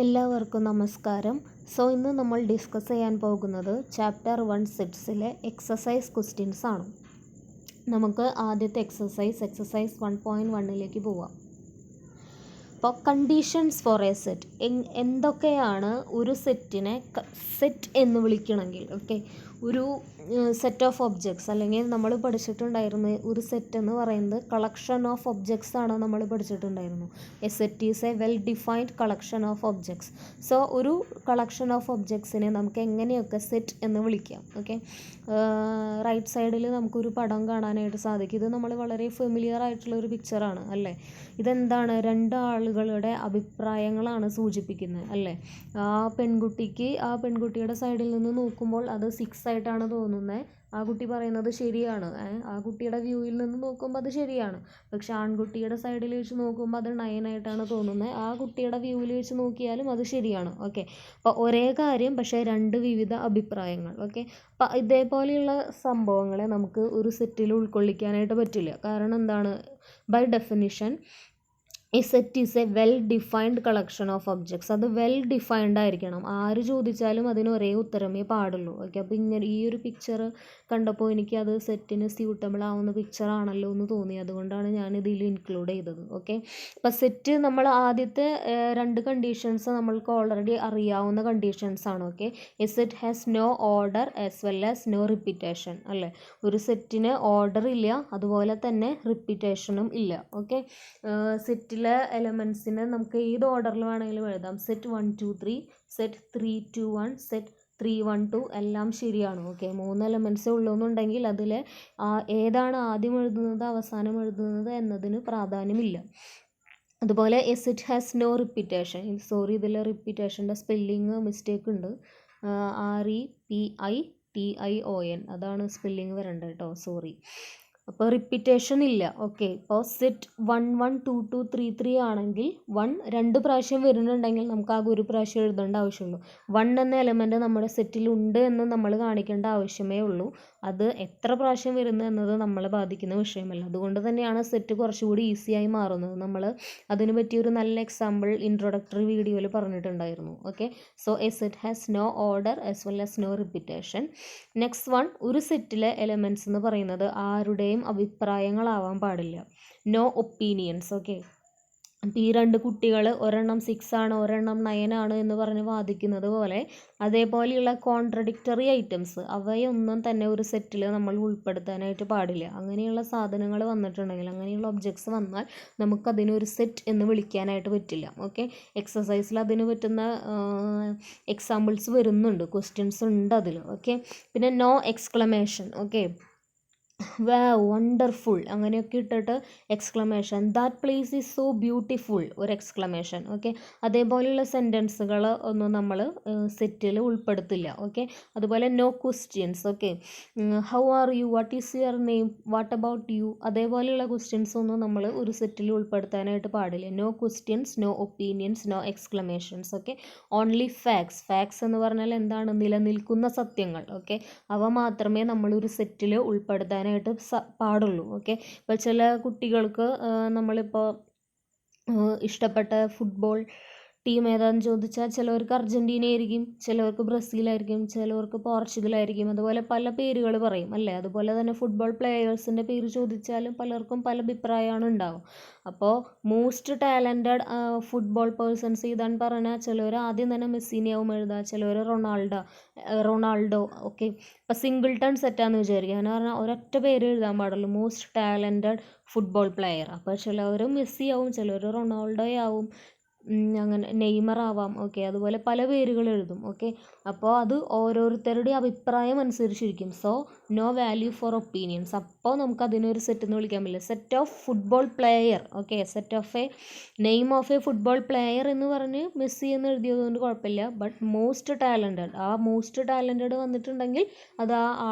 എല്ലാവർക്കും നമസ്കാരം. ഇന്ന് നമ്മൾ ഡിസ്കസ് ചെയ്യാൻ പോകുന്നത് ചാപ്റ്റർ 1 സെറ്റ്സിലെ എക്സസൈസ് ക്വസ്റ്റ്യൻസ് ആണ്. നമുക്ക് ആദ്യത്തെ എക്സസൈസ് 1.1ലേക്ക് പോവാം. അപ്പോൾ കണ്ടീഷൻസ് ഫോർ എ സെറ്റ്, എന്തൊക്കെയാണ് ഒരു സെറ്റിനെ സെറ്റ് എന്ന് വിളിക്കണമെങ്കിൽ. ഒരു സെറ്റ് ഓഫ് ഒബ്ജക്ട്സ്, അല്ലെങ്കിൽ നമ്മൾ പഠിച്ചിട്ടുണ്ടായിരുന്നു ഒരു സെറ്റ് എന്ന് പറയുന്നത് കളക്ഷൻ ഓഫ് ഒബ്ജക്ട്സ് ആണ് നമ്മൾ പഠിച്ചിട്ടുണ്ടായിരുന്നു. A set is a well defined collection of objects. ഒരു കളക്ഷൻ ഓഫ് ഒബ്ജക്ട്സിനെ നമുക്ക് എങ്ങനെയൊക്കെ സെറ്റ് എന്ന് വിളിക്കാം. റൈറ്റ് സൈഡിൽ നമുക്കൊരു പടം കാണാനായിട്ട് സാധിക്കും. ഇത് നമ്മൾ വളരെ ഫെമിലിയർ ആയിട്ടുള്ള ഒരു പിക്ചറാണ് അല്ലേ. ഇതെന്താണ്? രണ്ടാളുകളുടെ അഭിപ്രായങ്ങളാണ് സൂചിപ്പിക്കുന്നത് അല്ലേ. ആ പെൺകുട്ടിയുടെ സൈഡിൽ നിന്ന് നോക്കുമ്പോൾ അത് 6 ആയിട്ടാണ് തോന്നുന്നത്. ആ കുട്ടി പറയുന്നത് ശരിയാണ്. ആ കുട്ടിയുടെ വ്യൂവിൽ നിന്ന് നോക്കുമ്പോൾ അത് ശരിയാണ്. പക്ഷെ ആൺകുട്ടിയുടെ സൈഡിൽ വെച്ച് നോക്കുമ്പോൾ അത് 9 ആയിട്ടാണ് തോന്നുന്നത്. ആ കുട്ടിയുടെ വ്യൂവിൽ വെച്ച് നോക്കിയാലും അത് ശരിയാണ്. അപ്പോൾ ഒരേ കാര്യം പക്ഷേ 2 വിവിധ അഭിപ്രായങ്ങൾ. അപ്പോൾ ഇതേപോലെയുള്ള സംഭവങ്ങളെ നമുക്ക് ഒരു സെറ്റിൽ ഉൾക്കൊള്ളിക്കാനായിട്ട് പറ്റില്ല. കാരണം എന്താണ്? By definition a set is a well defined collection of objects. അത് വെൽ ഡിഫൈൻഡ് ആയിരിക്കണം. ആര് ചോദിച്ചാലും അതിന് ഒരേ ഉത്തരമേ പാടുള്ളൂ. അപ്പോൾ ഇങ്ങനെ ഈ ഒരു പിക്ചർ കണ്ടപ്പോൾ എനിക്ക് അത് സെറ്റിന് സ്യൂട്ടബിൾ ആവുന്ന പിക്ചറാണല്ലോ എന്ന് തോന്നി. അതുകൊണ്ടാണ് ഞാൻ ഇതിൽ ഇൻക്ലൂഡ് ചെയ്തത്. അപ്പോൾ സെറ്റ് നമ്മൾ ആദ്യത്തെ 2 കണ്ടീഷൻസ് നമ്മൾക്ക് ഓൾറെഡി അറിയാവുന്ന കണ്ടീഷൻസ് ആണ്. A set has no order as well as no repetition അല്ലേ. ഒരു സെറ്റിന് ഓർഡർ ഇല്ല, അതുപോലെ തന്നെ റിപ്പീറ്റേഷനും ഇല്ല. സെറ്റിലെ എലമെൻസിനെ നമുക്ക് ഏത് ഓർഡറിൽ വേണമെങ്കിലും എഴുതാം. സെറ്റ് 1 2 3, സെറ്റ് 3 2 1, സെറ്റ് 3 1 2 എല്ലാം ശരിയാണ്. 3 എലമെൻസേ ഉള്ളൂ എന്നുണ്ടെങ്കിൽ അതിൽ ഏതാണ് ആദ്യം എഴുതുന്നത് അവസാനം എഴുതുന്നത് എന്നതിന് പ്രാധാന്യമില്ല. അതുപോലെ a set has no repetition. ഇതിൽ റിപ്പീറ്റേഷൻ്റെ സ്പെല്ലിങ് മിസ്റ്റേക്ക് ഉണ്ട്. REPITION അതാണ് സ്പെല്ലിങ് വരേണ്ടത് കേട്ടോ. സോറി. അപ്പോൾ റിപ്പീറ്റേഷൻ ഇല്ല. ഇപ്പോൾ സെറ്റ് 1 1 2 2 3 3 ആണെങ്കിൽ 1 2 പ്രാവശ്യം വരുന്നുണ്ടെങ്കിൽ നമുക്ക് ആകെ ഒരു പ്രാവശ്യം എഴുതേണ്ട ആവശ്യമുള്ളൂ. 1 എന്ന എലമെൻറ്റ് നമ്മുടെ സെറ്റിൽ ഉണ്ട് എന്ന് നമ്മൾ കാണിക്കേണ്ട ആവശ്യമേ ഉള്ളൂ. അത് എത്ര പ്രാവശ്യം വരുന്നു എന്നത് നമ്മളെ ബാധിക്കുന്ന വിഷയമല്ല. അതുകൊണ്ട് തന്നെയാണ് സെറ്റ് കുറച്ചുകൂടി ഈസിയായി മാറുന്നത്. നമ്മൾ അതിന് പറ്റിയൊരു നല്ല എക്സാമ്പിൾ ഇൻട്രൊഡക്ടറി വീഡിയോയിൽ പറഞ്ഞിട്ടുണ്ടായിരുന്നു. So a set has no order as well as no repetition. Next one, ഒരു സെറ്റിലെ എലമെൻറ്റ്സ് എന്ന് പറയുന്നത് ആരുടെയും അഭിപ്രായങ്ങളാവാൻ പാടില്ല. No opinions. അപ്പോൾ ഈ 2 കുട്ടികൾ ഒരെണ്ണം 6 ആണ് ഒരെണ്ണം 9 ആണ് എന്ന് പറഞ്ഞ് വാദിക്കുന്നത് പോലെ അതേപോലെയുള്ള കോൺട്രഡിക്ടറി ഐറ്റംസ് അവയൊന്നും തന്നെ ഒരു സെറ്റിൽ നമ്മൾ ഉൾപ്പെടുത്താനായിട്ട് പാടില്ല. അങ്ങനെയുള്ള സാധനങ്ങൾ വന്നിട്ടുണ്ടെങ്കിൽ, അങ്ങനെയുള്ള ഒബ്ജക്ട്സ് വന്നാൽ നമുക്കതിനൊരു സെറ്റ് എന്ന് വിളിക്കാനായിട്ട് പറ്റില്ല. എക്സസൈസിൽ അതിന് പറ്റുന്ന എക്സാമ്പിൾസ് വരുന്നുണ്ട്, ക്വസ്റ്റ്യൻസ് ഉണ്ട് അതിൽ. പിന്നെ നോ എക്സ്ക്ലമേഷൻ. വണ്ടർഫുൾ അങ്ങനെയൊക്കെ ഇട്ടിട്ട് exclamation. That place is so beautiful ഒരു എക്സ്ക്ലമേഷൻ. അതേപോലെയുള്ള സെൻറ്റൻസുകൾ ഒന്നും നമ്മൾ സെറ്റിൽ ഉൾപ്പെടുത്തില്ല. അതുപോലെ no questions. How are you, what is your name, what about you, അതേപോലെയുള്ള ക്വസ്റ്റ്യൻസ് ഒന്നും നമ്മൾ ഒരു സെറ്റിൽ ഉൾപ്പെടുത്താനായിട്ട് പാടില്ല. No questions, no opinions, no exclamations. Only facts. Facts എന്ന് പറഞ്ഞാൽ എന്താണ്? നിലനിൽക്കുന്ന സത്യങ്ങൾ. അവ മാത്രമേ നമ്മളൊരു സെറ്റിൽ ഉൾപ്പെടുത്താൻ പാടുള്ളൂ. ഇപ്പോൾ ചില കുട്ടികൾക്ക് നമ്മളിപ്പോൾ ഇഷ്ടപ്പെട്ട ഫുട്ബോൾ ടീം ഏതാണെന്ന് ചോദിച്ചാൽ ചിലവർക്ക് അർജൻറ്റീന ആയിരിക്കും, ചിലവർക്ക് ബ്രസീലായിരിക്കും, ചിലവർക്ക് പോർച്ചുഗലായിരിക്കും. അതുപോലെ പല പേരുകൾ പറയും അല്ലേ. അതുപോലെ തന്നെ ഫുട്ബോൾ പ്ലെയേഴ്സിൻ്റെ പേര് ചോദിച്ചാലും പലർക്കും പല അഭിപ്രായമാണ് ഉണ്ടാവും. അപ്പോൾ മോസ്റ്റ് ടാലൻറ്റഡ് ഫുട്ബോൾ പേഴ്സൺസ് ഇതാന്ന് പറഞ്ഞാൽ ചിലവർ ആദ്യം തന്നെ മെസ്സിനെയാവും എഴുതുക, ചിലവർ റൊണാൾഡോ. ഇപ്പോൾ സിംഗിൾട്ടൺ സെറ്റാന്ന് വിചാരിക്കുക. എന്ന് പറഞ്ഞാൽ ഒരൊറ്റ പേര് എഴുതാൻ പാടുള്ളൂ, മോസ്റ്റ് ടാലൻറ്റഡ് ഫുട്ബോൾ പ്ലെയർ. അപ്പോൾ ചിലവർ മെസ്സി ആവും, ചിലവർ റൊണാൾഡോ ആവും, അങ്ങനെ നെയ്മർ ആവാം. അതുപോലെ പല പേരുകൾ എഴുതും. അപ്പോൾ അത് ഓരോരുത്തരുടെ അഭിപ്രായം അനുസരിച്ചിരിക്കും. So no value for opinions. അപ്പോൾ നമുക്ക് അതിനൊരു സെറ്റ് എന്ന് വിളിക്കാൻ പറ്റില്ല. Set of football player. Set of a name of a football player എന്ന് പറഞ്ഞ് മെസ്സി എന്ന് എഴുതിയതുകൊണ്ട് കുഴപ്പമില്ല. ബട്ട് മോസ്റ്റ് ടാലൻറ്റഡ്, ആ മോസ്റ്റ് ടാലൻറ്റഡ് വന്നിട്ടുണ്ടെങ്കിൽ അത് ആ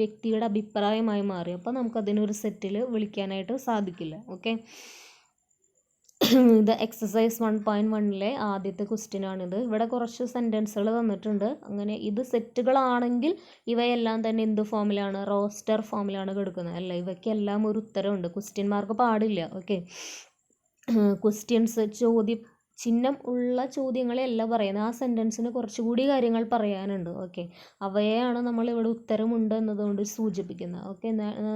വ്യക്തിയുടെ അഭിപ്രായമായി മാറി. അപ്പോൾ നമുക്കതിനൊരു സെറ്റിൽ വിളിക്കാനായിട്ട് സാധിക്കില്ല. ഇത് എക്സസൈസ് 1.1ലെ ആദ്യത്തെ ക്വസ്റ്റ്യൻ ആണിത്. ഇവിടെ കുറച്ച് സെൻറ്റൻസുകൾ തന്നിട്ടുണ്ട്. അങ്ങനെ ഇത് സെറ്റുകളാണെങ്കിൽ ഇവയെല്ലാം തന്നെ എന്ത് ഫോമിലാണ്? റോസ്റ്റർ ഫോമിലാണ് കിടക്കുന്നത് അല്ല. ഇവയ്ക്കെല്ലാം ഒരു ഉത്തരമുണ്ട്. ക്വസ്റ്റ്യൻ മാർക്ക് പാടില്ല. ക്വസ്റ്റ്യൻസ് ചിഹ്നം ഉള്ള ചോദ്യങ്ങളെയല്ല പറയുന്നത്, ആ സെൻറ്റൻസിന് കുറച്ചുകൂടി കാര്യങ്ങൾ പറയാനുണ്ട്. ഓക്കെ, അവയെയാണ് നമ്മളിവിടെ ഉത്തരമുണ്ട് എന്നതുകൊണ്ട് സൂചിപ്പിക്കുന്നത്. ഓക്കെ,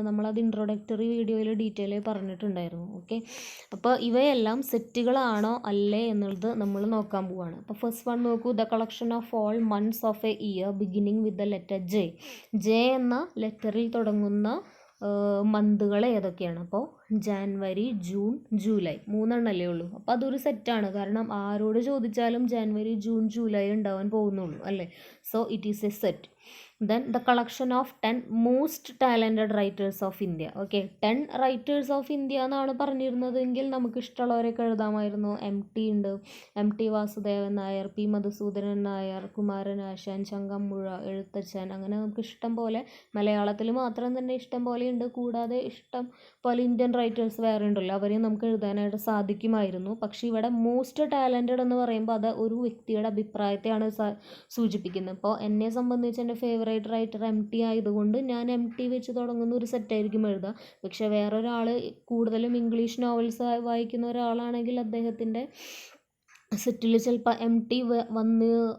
നമ്മളത് ഇൻട്രൊഡക്ടറി വീഡിയോയിൽ ഡീറ്റെയിൽ പറഞ്ഞിട്ടുണ്ടായിരുന്നു. ഓക്കെ, അപ്പോൾ ഇവയെല്ലാം സെറ്റുകളാണോ അല്ലേ എന്നുള്ളത് നമ്മൾ നോക്കാൻ പോവുകയാണ്. അപ്പോൾ ഫസ്റ്റ് വൺ നോക്കൂ, the collection of all months of A year beginning with the letter J. J എന്ന ലെറ്ററിൽ തുടങ്ങുന്ന മന്തുകൾ ഏതൊക്കെയാണ്? അപ്പോൾ ജാനുവരി, ജൂൺ, ജൂലൈ, 3 എണ്ണമല്ലേ ഉള്ളൂ. അപ്പോൾ അതൊരു സെറ്റാണ്, കാരണം ആരോട് ചോദിച്ചാലും ജാനുവരി, ജൂൺ, ജൂലൈ ഉണ്ടാവാൻ പോകുന്നുള്ളൂ അല്ലേ. So it is a set. Then the collection of 10 most talented writers of India. Okay, 10 writers of India എന്നാണ് പറഞ്ഞിരുന്നതെങ്കിൽ നമുക്ക് ഇഷ്ടമുള്ളവരൊക്കെ എഴുതാമായിരുന്നു. MT ഉണ്ട്, MT വാസുദേവൻ നായർ, P മധുസൂദനൻ നായർ, കുമാരനാശാൻ, ചങ്കമ്പുഴ, എഴുത്തച്ഛൻ, അങ്ങനെ നമുക്ക് ഇഷ്ടം പോലെ, മലയാളത്തിൽ മാത്രം തന്നെ ഇഷ്ടം പോലെ ഉണ്ട്. കൂടാതെ ഇഷ്ടം പോലെ ഇന്ത്യൻ റൈറ്റേഴ്സ് വേറെ ഉണ്ടല്ലോ, അവരെയും നമുക്ക് എഴുതാനായിട്ട് സാധിക്കുമായിരുന്നു. പക്ഷേ ഇവിടെ മോസ്റ്റ് ടാലൻറ്റഡ് എന്ന് പറയുമ്പോൾ അത് ഒരു വ്യക്തിയുടെ അഭിപ്രായത്തെയാണ് സൂചിപ്പിക്കുന്നത്. ഇപ്പോൾ എന്നെ സംബന്ധിച്ച് എൻ്റെ ഫേവറേറ്റ് റൈറ്റർ MT ആയതുകൊണ്ട് ഞാൻ MT വെച്ച് തുടങ്ങുന്ന ഒരു സെറ്റായിരിക്കും എഴുതുക. പക്ഷേ വേറൊരാൾ കൂടുതലും ഇംഗ്ലീഷ് നോവൽസ് വായിക്കുന്ന ഒരാളാണെങ്കിൽ അദ്ദേഹത്തിൻ്റെ സെറ്റിൽ ചിലപ്പോൾ MT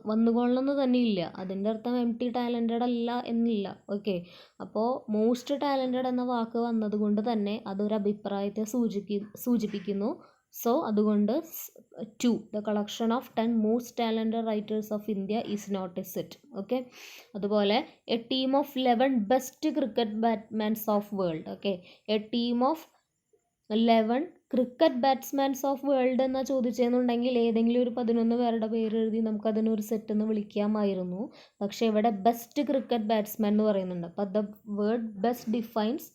വന്നുകൊള്ളണമെന്ന് തന്നെ ഇല്ല. അതിൻ്റെ അർത്ഥം MT ടാലൻറ്റഡ് അല്ല എന്നില്ല. ഓക്കെ, അപ്പോൾ മോസ്റ്റ് ടാലൻറ്റഡ് എന്ന വാക്ക് വന്നതുകൊണ്ട് തന്നെ അതൊരു അഭിപ്രായത്തെ സൂചിപ്പിക്കുന്നു. സോ അതുകൊണ്ട് 2, the collection of 10 most talented writers of India is not a set. Okay, അതുപോലെ a team of 11 best cricket batsmans of world. Okay, a team of 11 cricket batsmans of world എന്നാ ചോദിച്ചെന്നുണ്ടെങ്കിൽ ഏതെങ്കിലും ഒരു 11 പേരുടെ പേര് എഴുതി നമുക്കതിനൊരു സെറ്റ് എന്ന് വിളിക്കാമായിരുന്നു. പക്ഷേ ഇവിടെ ബെസ്റ്റ് ക്രിക്കറ്റ് ബാറ്റ്സ്മാൻ എന്ന് പറയുന്നുണ്ട്. അപ്പോൾ the word best defines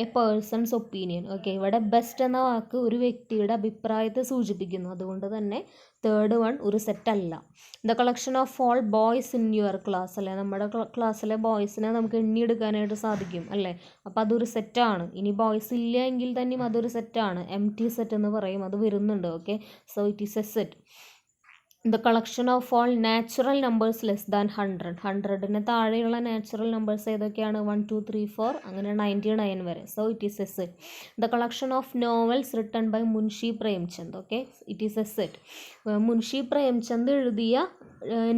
a person's opinion. Okay, ഇവിടെ ബെസ്റ്റ് എന്ന വാക്ക് ഒരു വ്യക്തിയുടെ അഭിപ്രായത്തെ സൂചിപ്പിക്കുന്നു. അതുകൊണ്ട് തന്നെ തേർഡ് വൺ ഒരു സെറ്റല്ല. The collection of all boys in your class, അല്ലേ, നമ്മുടെ ക്ലാസ്സിലെ ബോയ്സിനെ നമുക്ക് എണ്ണിയെടുക്കാനായിട്ട് സാധിക്കും അല്ലേ. അപ്പോൾ അതൊരു സെറ്റാണ്. ഇനി ബോയ്സ് ഇല്ല എങ്കിൽ തന്നെയും അതൊരു സെറ്റാണ്, MT സെറ്റ് എന്ന് പറയും, അത് വരുന്നുണ്ട്. Okay, so it is a set. The collection of all natural numbers less than 100. 100ന് താഴെയുള്ള നാച്ചുറൽ നമ്പേഴ്സ് ഏതൊക്കെയാണ്? 1, 2, 3, 4 അങ്ങനെ 99 വരെ. So it is a set. The collection of novels written by Munshi Premchand. Okay, it is a set. Munshi Premchand എഴുതിയ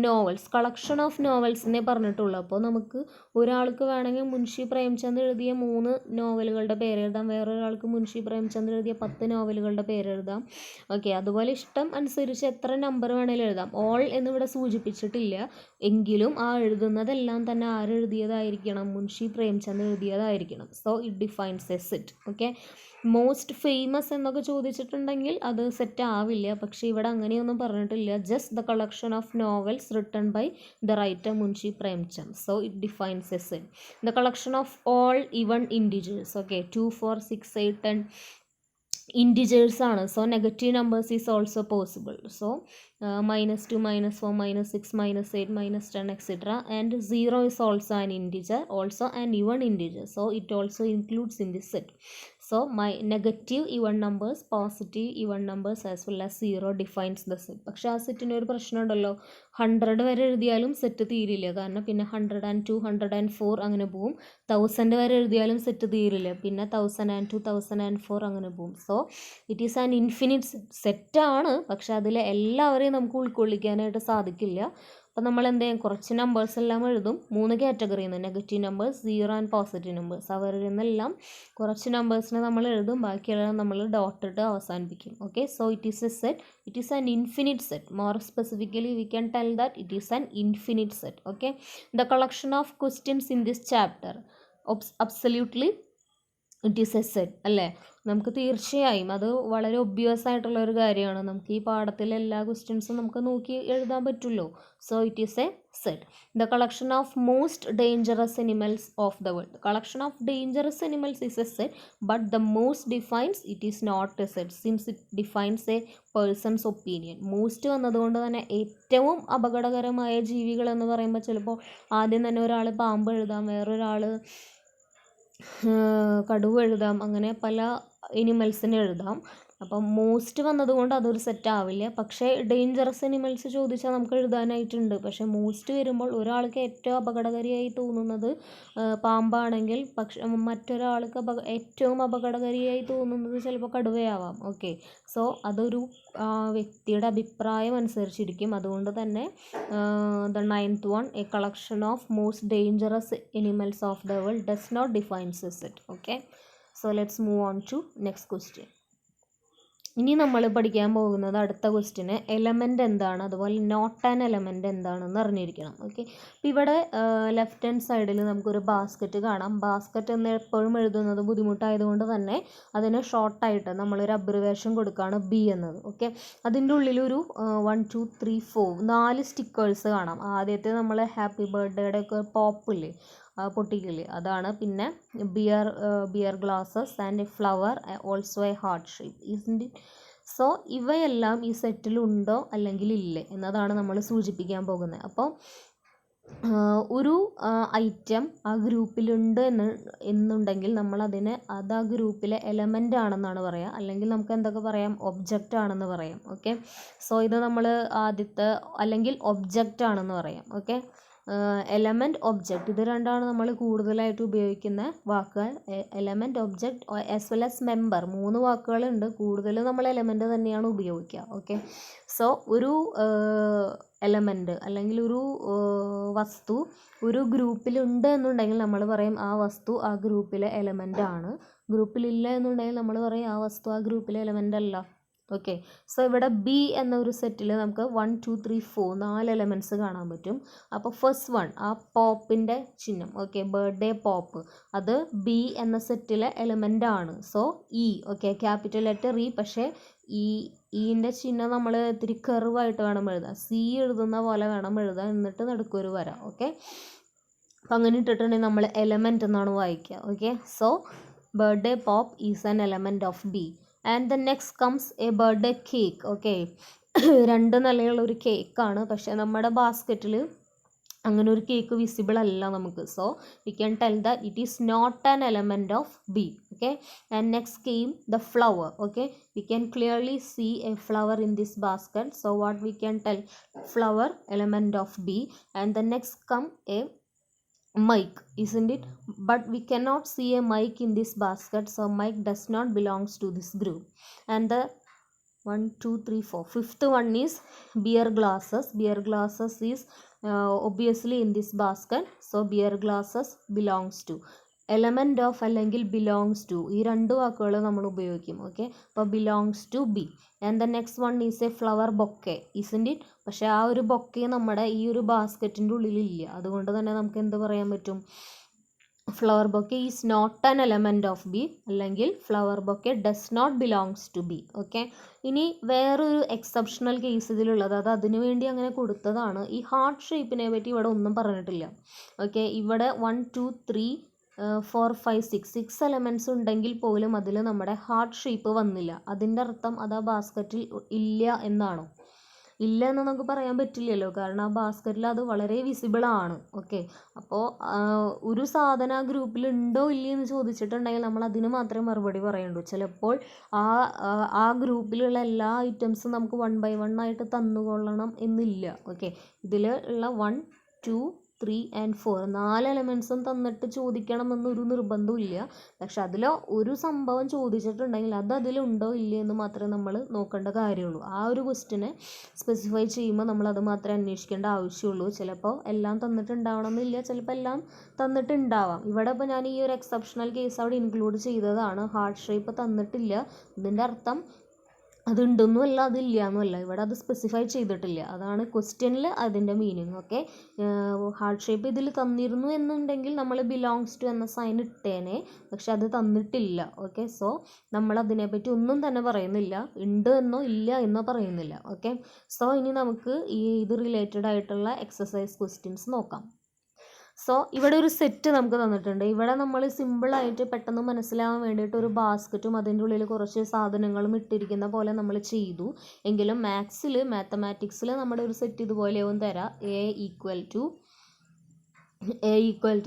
novels, collection of നോവൽസിനെ പറഞ്ഞിട്ടുള്ളൂ. അപ്പോൾ നമുക്ക് ഒരാൾക്ക് വേണമെങ്കിൽ മുൻഷി പ്രേംചന്ദ് എഴുതിയ 3 നോവലുകളുടെ പേരെഴുതാം, വേറൊരാൾക്ക് മുൻഷി പ്രേംചന്ദ് എഴുതിയ 10 നോവലുകളുടെ പേരെഴുതാം. ഓക്കെ, അതുപോലെ ഇഷ്ടം അനുസരിച്ച് എത്ര നമ്പർ വേണമെങ്കിലും എഴുതാം. ഓൾ എന്നിവിടെ സൂചിപ്പിച്ചിട്ടില്ല എങ്കിലും ആ എഴുതുന്നതെല്ലാം തന്നെ ആരെഴുതിയതായിരിക്കണം? മുൻഷി പ്രേംചന്ദ് എഴുതിയതായിരിക്കണം. So it defines a set. Okay, most famous എന്നൊക്കെ ചോദിച്ചിട്ടുണ്ടെങ്കിൽ അത് സെറ്റ് ആവില്ല. പക്ഷേ ഇവിടെ അങ്ങനെയൊന്നും പറഞ്ഞിട്ടില്ല. Just the collection of novels written by the writer Munshi Premchand. So it defines a set. The collection of all even integers. Okay, 2, 4, 6, 8, 10 integers ആണ്. So negative numbers is also possible. So -2, -4, -6, -8, -10 etc. and 0 is also an integer, also an even integer. So it also includes in this set. So my negative even numbers, positive even numbers as well as 0 defines the set. പക്ഷേ ആ സെറ്റിന് ഒരു പ്രശ്നമുണ്ടല്ലോ, 100 വരെ എഴുതിയാലും set തീരില്ല. കാരണം പിന്നെ 102, 104 അങ്ങനെ പോവും. 1000 വരെ എഴുതിയാലും സെറ്റ് തീരില്ല. പിന്നെ 1002, 1004 അങ്ങനെ പോവും. So it is an infinite സെറ്റാണ്. പക്ഷെ അതിലെ എല്ലാവരെയും നമുക്ക് ഉൾക്കൊള്ളിക്കാനായിട്ട് സാധിക്കില്ല. അപ്പോൾ നമ്മൾ എന്ത് ചെയ്യും? കുറച്ച് നമ്പേഴ്സ് എല്ലാം എഴുതും. 3 കാറ്റഗറിയിൽ നിന്ന്, negative numbers, 0 and positive numbers. അവരിൽ നിന്നെല്ലാം കുറച്ച് നമ്പേഴ്സിനെ നമ്മൾ എഴുതും, ബാക്കിയെല്ലാം നമ്മൾ ഡോട്ട് ഇട്ട് അവസാനിപ്പിക്കും. Okay, so it is a set. It is an infinite set. More specifically V can tell that it is an infinite set. Okay, the collection of questions in this chapter absolutely it is a set അല്ലേ. നമുക്ക് തീർച്ചയായും അത് വളരെ obvious ആയിട്ടുള്ള ഒരു കാര്യമാണ്. നമുക്ക് ഈ പാഠത്തിലെ എല്ലാ ക്വസ്റ്റ്യൻസും നമുക്ക് നോക്കി എഴുതാൻ പറ്റുമല്ലോ. So it is a set. The collection of most dangerous animals of the world. Collection of dangerous animals is a set, but the most defines it is not a set since it defines a person's opinion. Most വന്നതുകൊണ്ട് തന്നെ ഏറ്റവും അപകടകരമായ ജീവികൾ എന്ന് പറയുമ്പോൾ ചിലപ്പോൾ ആദ്യം തന്നെ ഒരാൾ പാമ്പ് എഴുതാം, വേറൊരാൾ കടുവ എഴുതാം, അങ്ങനെ പല എനിമൽസിനെ എഴുതാം. അപ്പം മോസ്റ്റ് വന്നതുകൊണ്ട് അതൊരു സെറ്റ് ആവില്ല. പക്ഷേ ഡേഞ്ചറസ് അനിമൽസ് ചോദിച്ചാൽ നമുക്ക് എഴുതാനായിട്ടുണ്ട്. പക്ഷേ മോസ്റ്റ് വരുമ്പോൾ ഒരാൾക്ക് ഏറ്റവും അപകടകാരിയായി തോന്നുന്നത് പാമ്പാണെങ്കിൽ മറ്റൊരാൾക്ക് ഏറ്റവും അപകടകാരിയായി തോന്നുന്നത് ചിലപ്പോൾ കടുവയാവാം. ഓക്കെ, സോ അതൊരു വ്യക്തിയുടെ അഭിപ്രായം അനുസരിച്ചിരിക്കും. അതുകൊണ്ട് തന്നെ the 9th one, a collection of most dangerous animals of the world does not define it. Okay, so let's move on to next question. ഇനി നമ്മൾ പഠിക്കാൻ പോകുന്നത് അടുത്ത ക്വസ്റ്റ്യന് എലമെൻ്റ് എന്താണ്, അതുപോലെ നോട്ട് ആൻ എലമെൻ്റ് എന്താണെന്ന് അറിഞ്ഞിരിക്കണം. ഓക്കെ, അപ്പോൾ ഇവിടെ ലെഫ്റ്റ് ഹാൻഡ് സൈഡിൽ നമുക്കൊരു ബാസ്ക്കറ്റ് കാണാം. ബാസ്ക്കറ്റ് എന്ന് എപ്പോഴും എഴുതുന്നത് ബുദ്ധിമുട്ടായതുകൊണ്ട് തന്നെ അതിന് ഷോർട്ടായിട്ട് നമ്മളൊരു അബ്രിവേഷൻ കൊടുക്കുകയാണ് ബി എന്നത്. ഓക്കെ, അതിൻ്റെ ഉള്ളിലൊരു 1 2 3 4 4 സ്റ്റിക്കേഴ്സ് കാണാം. ആദ്യത്തെ നമ്മൾ ഹാപ്പി ബർത്ത്ഡേയുടെ ഒക്കെ പോപ്പില്ലേ, പൊട്ടിക്കില്ലേ, അതാണ്. പിന്നെ beer glasses and a flower, also a heart shape. ഇതിൻ്റെ സോ ഇവയെല്ലാം ഈ സെറ്റിലുണ്ടോ അല്ലെങ്കിൽ ഇല്ലേ എന്നതാണ് നമ്മൾ സൂചിപ്പിക്കാൻ പോകുന്നത്. അപ്പോൾ ഒരു ഐറ്റം ആ ഗ്രൂപ്പിലുണ്ട് എന്നുണ്ടെങ്കിൽ നമ്മളതിന് അത് ആ ഗ്രൂപ്പിലെ എലമെൻ്റ് ആണെന്നാണ് പറയുക. അല്ലെങ്കിൽ നമുക്ക് എന്തൊക്കെ പറയാം, ഒബ്ജക്റ്റ് ആണെന്ന് പറയാം. ഓക്കെ, സോ ഇത് നമ്മൾ ആദ്യത്തെ അല്ലെങ്കിൽ ഒബ്ജക്റ്റ് ആണെന്ന് പറയാം. ഓക്കെ, എലമെൻറ്റ്, ഒബ്ജക്റ്റ്, ഇത് രണ്ടാണ് നമ്മൾ കൂടുതലായിട്ട് ഉപയോഗിക്കുന്ന വാക്കുകൾ. Element, object as well as member, 3 വാക്കുകളുണ്ട്. കൂടുതൽ നമ്മൾ എലമെൻറ്റ് തന്നെയാണ് ഉപയോഗിക്കുക. ഓക്കെ, സോ ഒരു എലമെൻറ്റ് അല്ലെങ്കിൽ ഒരു വസ്തു ഒരു ഗ്രൂപ്പിലുണ്ട് എന്നുണ്ടെങ്കിൽ നമ്മൾ പറയും ആ വസ്തു ആ ഗ്രൂപ്പിലെ എലമെൻ്റ് ആണ്. ഗ്രൂപ്പിലില്ല എന്നുണ്ടെങ്കിൽ നമ്മൾ പറയും ആ വസ്തു ആ ഗ്രൂപ്പിലെ എലമെൻ്റ് അല്ല. ഓക്കെ, സോ ഇവിടെ ബി എന്ന ഒരു സെറ്റിൽ നമുക്ക് 1 2 3 4 4 എലമെൻറ്റ്സ് കാണാൻ പറ്റും. അപ്പോൾ ഫസ്റ്റ് വൺ ആ പോപ്പിൻ്റെ ചിഹ്നം, ഓക്കെ, ബർത്ത്ഡേ പോപ്പ്, അത് ബി എന്ന സെറ്റിലെ എലമെൻ്റ് ആണ്. So E, okay, capital letter E. പക്ഷേ ഈൻ്റെ ചിഹ്നം നമ്മൾ ഇത്തിരി കർവായിട്ട് വേണം എഴുതാൻ, സി എഴുതുന്ന പോലെ വേണം എഴുതാൻ, എന്നിട്ട് നടുക്കൊരു വര. ഓക്കെ, അപ്പം അങ്ങനെ ഇട്ടിട്ടുണ്ടെങ്കിൽ നമ്മൾ എലമെൻറ്റ് എന്നാണ് വായിക്കുക. Okay, so birthday pop is an element of B. And the next comes a birthday cake. Okay, 2 നിലയുള്ള ഒരു കേക്കാണ്. പക്ഷേ നമ്മുടെ ബാസ്ക്കറ്റിൽ അങ്ങനെ ഒരു കേക്ക് വിസിബിൾ അല്ല നമുക്ക്. So we can tell that it is not an element of B. Okay, and next came the flower. Okay, we can clearly see a flower in this basket. So what we can tell, flower element of B. And the next come a mic, isn't it? But we cannot see a mic in this basket, so mic does not belongs to this group. And the 1 2 3 4 fifth one is beer glasses. Beer glasses is obviously in this basket, so beer glasses belongs to. Element of അല്ലെങ്കിൽ belongs to, ഈ 2 വാക്കുകൾ നമ്മൾ ഉപയോഗിക്കും. Okay, അപ്പോൾ belongs to B. And the next one is a flower bouquet, isn't it? പക്ഷേ ആ ഒരു bouquet നമ്മുടെ ഈ ഒരു ബാസ്ക്കറ്റിൻ്റെ ഉള്ളിലില്ല. അതുകൊണ്ട് തന്നെ നമുക്ക് എന്ത് പറയാൻ പറ്റും, flower bouquet is not an element of B, അല്ലെങ്കിൽ flower bouquet does not belongs to B. Okay, ഇനി വേറൊരു എക്സെപ്ഷണൽ കേസ് ഇതിലുള്ളത്, അത് അതിനു വേണ്ടി അങ്ങനെ കൊടുത്തതാണ്. ഈ ഹാർട്ട് ഷേപ്പിനെ പറ്റി ഇവിടെ ഒന്നും പറഞ്ഞിട്ടില്ല. ഓക്കെ, ഇവിടെ 1 2 3 4 5 6 എലമെൻറ്റ്സ് ഉണ്ടെങ്കിൽ പോലും അതിൽ നമ്മുടെ ഹാർട്ട് ഷേപ്പ് വന്നില്ല. അതിൻ്റെ അർത്ഥം അത് ആ ബാസ്ക്കറ്റിൽ ഇല്ല എന്നാണോ? ഇല്ല എന്ന് നമുക്ക് പറയാൻ പറ്റില്ലല്ലോ, കാരണം ആ ബാസ്ക്കറ്റിൽ അത് വളരെ വിസിബിൾ ആണ്. ഓക്കെ, അപ്പോൾ ഒരു സാധനം ആ ഗ്രൂപ്പിൽ ഉണ്ടോ ഇല്ലയോ എന്ന് ചോദിച്ചിട്ടുണ്ടെങ്കിൽ നമ്മൾ അതിന് മാത്രമേ മറുപടി പറയണ്ടൂ. ചിലപ്പോൾ ആ ഗ്രൂപ്പിലുള്ള എല്ലാ ഐറ്റംസും നമുക്ക് 1 by 1 ആയിട്ട് തന്നുകൊള്ളണം എന്നില്ല. ഓക്കെ, ഇതിൽ ഉള്ള 1 2 3 and 4 4 എലമെൻറ്റ്സും തന്നിട്ട് ചോദിക്കണമെന്നൊരു നിർബന്ധവും ഇല്ല. പക്ഷെ അതിൽ ഒരു സംഭവം ചോദിച്ചിട്ടുണ്ടെങ്കിൽ അത് അതിലുണ്ടോ ഇല്ലേ എന്ന് മാത്രമേ നമ്മൾ നോക്കേണ്ട കാര്യമുള്ളൂ. ആ ഒരു ക്വസ്റ്റിനെ സ്പെസിഫൈ ചെയ്യുമ്പോൾ നമ്മൾ അത് മാത്രമേ അന്വേഷിക്കേണ്ട ആവശ്യമുള്ളൂ. ചിലപ്പോൾ എല്ലാം തന്നിട്ടുണ്ടാവണമെന്നില്ല, ചിലപ്പോൾ എല്ലാം തന്നിട്ടുണ്ടാവാം. ഇവിടെ ഇപ്പോൾ ഞാൻ ഈ ഒരു എക്സെപ്ഷണൽ കേസ് അവിടെ ഇൻക്ലൂഡ് ചെയ്തതാണ്. ഹാർട്ട് ഷേപ്പ് തന്നിട്ടില്ല, ഇതിൻ്റെ അർത്ഥം അതുണ്ടെന്നും അല്ല അതില്ല എന്നുമല്ല, ഇവിടെ അത് സ്പെസിഫൈ ചെയ്തിട്ടില്ല. അതാണ് ക്വസ്റ്റ്യനിൽ അതിൻ്റെ മീനിങ്. ഓക്കെ, ഹാർട്ട് ഷേപ്പ് ഇതിൽ തന്നിരുന്നു എന്നുണ്ടെങ്കിൽ നമ്മൾ ബിലോങ്സ് ടു എന്ന സൈൻ ഇട്ടേനെ, പക്ഷെ അത് തന്നിട്ടില്ല. ഓക്കെ, സോ നമ്മൾ അതിനെപ്പറ്റി ഒന്നും തന്നെ പറയുന്നില്ല, ഉണ്ട് എന്നോ ഇല്ല എന്നോ പറയുന്നില്ല. ഓക്കെ, സോ ഇനി നമുക്ക് ഇത് റിലേറ്റഡ് ആയിട്ടുള്ള എക്സസൈസ് ക്വസ്റ്റ്യൻസ് നോക്കാം. സോ ഇവിടെ ഒരു സെറ്റ് നമുക്ക് തന്നിട്ടുണ്ട്. ഇവിടെ നമ്മൾ സിമ്പിളായിട്ട് പെട്ടെന്ന് മനസ്സിലാവാൻ വേണ്ടിയിട്ട് ഒരു ബാസ്ക്കറ്റും അതിൻ്റെ ഉള്ളിൽ കുറച്ച് സാധനങ്ങളും ഇട്ടിരിക്കുന്ന പോലെ നമ്മൾ ചെയ്തു. എങ്കിലും മാത്തമാറ്റിക്സിൽ നമ്മുടെ ഒരു സെറ്റ് ഇതുപോലെയാവും തരാം. എ ഈക്വൽ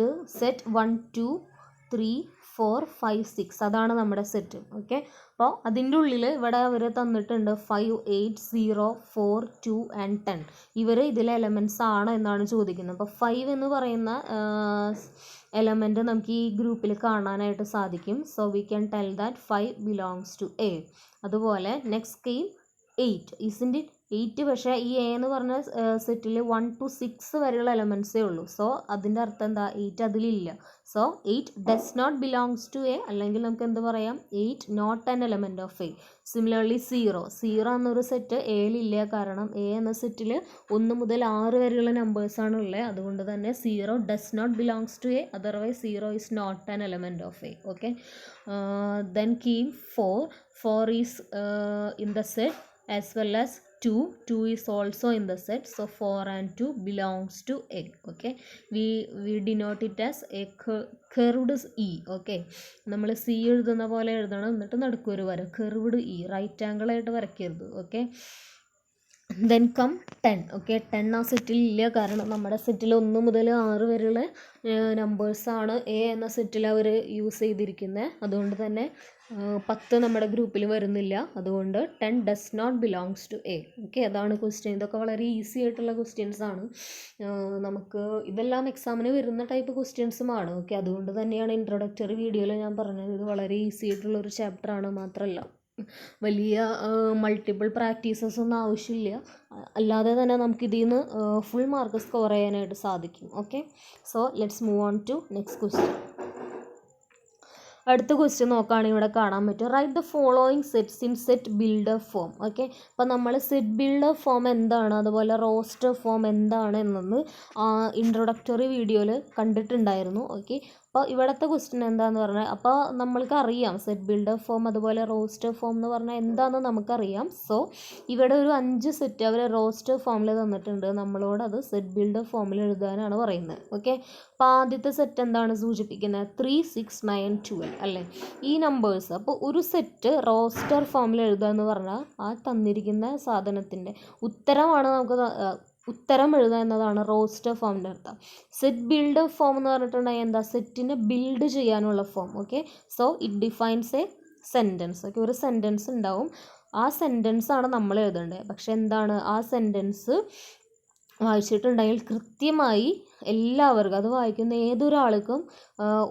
ടു സെറ്റ് 1 2 3 4 5 6 അതാണ് നമ്മുടെ സെറ്റ്. ഓക്കെ, അപ്പോൾ അതിൻ്റെ ഉള്ളിൽ ഇവിടെ അവർ തന്നിട്ടുണ്ട് 5 8 0 4 2 and 10. ഇവർ ഇതിലെ എലമെൻറ്റ്സ് ആണ് എന്നാണ് ചോദിക്കുന്നത്. അപ്പോൾ 5 എന്ന് പറയുന്ന എലമെൻറ്റ് നമുക്ക് ഈ ഗ്രൂപ്പിൽ കാണാനായിട്ട് സാധിക്കും. So we can tell that 5 belongs to A. അതുപോലെ നെക്സ്റ്റ് കെയിം 8. ഇസിൻ്റെ 8, പക്ഷേ ഈ എ എന്ന് പറഞ്ഞ സെറ്റിൽ 1 to 6 വരെയുള്ള എലമെൻറ്റ്സേ ഉള്ളൂ. സോ അതിൻ്റെ അർത്ഥം എന്താ, 8 അതിലില്ല. So 8 does not belongs to A, അല്ലെങ്കിൽ നമുക്ക് എന്ത് പറയാം, 8 not an element of A. Similarly 0 എന്നൊരു സെറ്റ് എയിലില്ല, കാരണം എ എന്ന സെറ്റിൽ 1 മുതൽ 6 വരെയുള്ള നമ്പേഴ്സാണ് ഉള്ളത്. അതുകൊണ്ട് തന്നെ 0 does not belongs to A, otherwise 0 is not an element of A. Okay, then came 4 is in the set as well as 2 is also in the set. So 4 and 2 belongs to A. Okay, we denote it as a curved E. Okay, നമ്മൾ C എഴുതുന്ന പോലെ എഴുതണം, എന്നിട്ട് നടുക്കൊരു വര, curved E, right angle ആയിട്ട് വരയ്ക്കരുത്. Okay, then come 10. Okay, 10 ആ സെറ്റിൽ ഇല്ല, കാരണം നമ്മുടെ സെറ്റിൽ 1 മുതൽ 6 വരെയുള്ള നമ്പേഴ്സാണ് എ എന്ന സെറ്റിൽ അവർ യൂസ് ചെയ്തിരിക്കുന്നത്. അതുകൊണ്ട് തന്നെ 10 നമ്മുടെ ഗ്രൂപ്പിൽ വരുന്നില്ല. അതുകൊണ്ട് 10 does not belongs to A. Okay, അതാണ് ക്വസ്റ്റ്യൻ. ഇതൊക്കെ വളരെ ഈസി ആയിട്ടുള്ള ക്വസ്റ്റ്യൻസ് ആണ്. നമുക്ക് ഇതെല്ലാം എക്സാമിന് വരുന്ന ടൈപ്പ് ക്വസ്റ്റ്യൻസുമാണ്. ഓക്കെ, അതുകൊണ്ട് തന്നെയാണ് ഇൻട്രൊഡക്ടറി വീഡിയോയിൽ ഞാൻ പറഞ്ഞത് ഇത് വളരെ ഈസി ആയിട്ടുള്ളൊരു ചാപ്റ്ററാണ്. മാത്രമല്ല വലിയ മൾട്ടിപ്പിൾ പ്രാക്ടീസസ് ഒന്നും ആവശ്യമില്ല, അല്ലാതെ തന്നെ നമുക്ക് ഇതിൽ നിന്ന് ഫുൾ മാർക്ക് സ്കോർ ചെയ്യാനായിട്ട് സാധിക്കും. Okay, so let's move on to next question. അടുത്ത ക്വസ്റ്റ്യൻ നോക്കുകയാണെങ്കിൽ ഇവിടെ കാണാൻ പറ്റും, write the following sets in set builder form. Okay, അപ്പോൾ നമ്മൾ സെറ്റ് ബിൽഡർ ഫോം എന്താണ്, അതുപോലെ റോസ്റ്റർ ഫോം എന്താണ് എന്നത് ഇൻട്രൊഡക്ടറി വീഡിയോയിൽ കണ്ടിട്ടുണ്ടായിരുന്നു. ഓക്കെ, അപ്പോൾ ഇവിടുത്തെ ക്വസ്റ്റ്യൻ എന്താണെന്ന് പറഞ്ഞാൽ, അപ്പോൾ നമ്മൾക്ക് അറിയാം സെറ്റ് ബിൽഡർ ഫോം അതുപോലെ റോസ്റ്റർ ഫോം എന്ന് പറഞ്ഞാൽ എന്താണെന്ന് നമുക്കറിയാം. സോ ഇവിടെ ഒരു 5 സെറ്റ് അവർ റോസ്റ്റർ ഫോമിൽ തന്നിട്ടുണ്ട്, നമ്മളോട് അത് സെറ്റ് ബിൽഡർ ഫോമിൽ എഴുതാനാണ് പറയുന്നത്. ഓക്കെ, അപ്പോൾ ആദ്യത്തെ സെറ്റ് എന്താണ് സൂചിപ്പിക്കുന്നത്, 3 6 9 12 അല്ലേ, ഈ നമ്പേഴ്സ്. അപ്പോൾ ഒരു സെറ്റ് റോസ്റ്റർ ഫോമിൽ എഴുതുക എന്ന് പറഞ്ഞാൽ ആ തന്നിരിക്കുന്ന സാധനത്തിൻ്റെ ഉത്തരമാണ് നമുക്ക് ഉത്തരം എഴുതുക എന്നതാണ് റോസ്റ്റർ ഫോമിൻ്റെ അർത്ഥം. സെറ്റ് ബിൽഡർ ഫോം എന്ന് പറഞ്ഞിട്ടുണ്ടെങ്കിൽ എന്താ, സെറ്റിനെ ബിൽഡ് ചെയ്യാനുള്ള form. Okay, so it defines A sentence. Okay, ഒരു സെൻറ്റൻസ് ഉണ്ടാവും, ആ സെൻറ്റൻസാണ് നമ്മൾ എഴുതേണ്ടത്. പക്ഷെ എന്താണ്, ആ സെൻറ്റൻസ് വായിച്ചിട്ടുണ്ടെങ്കിൽ കൃത്യമായി എല്ലാവർക്കും, അത് വായിക്കുന്ന ഏതൊരാൾക്കും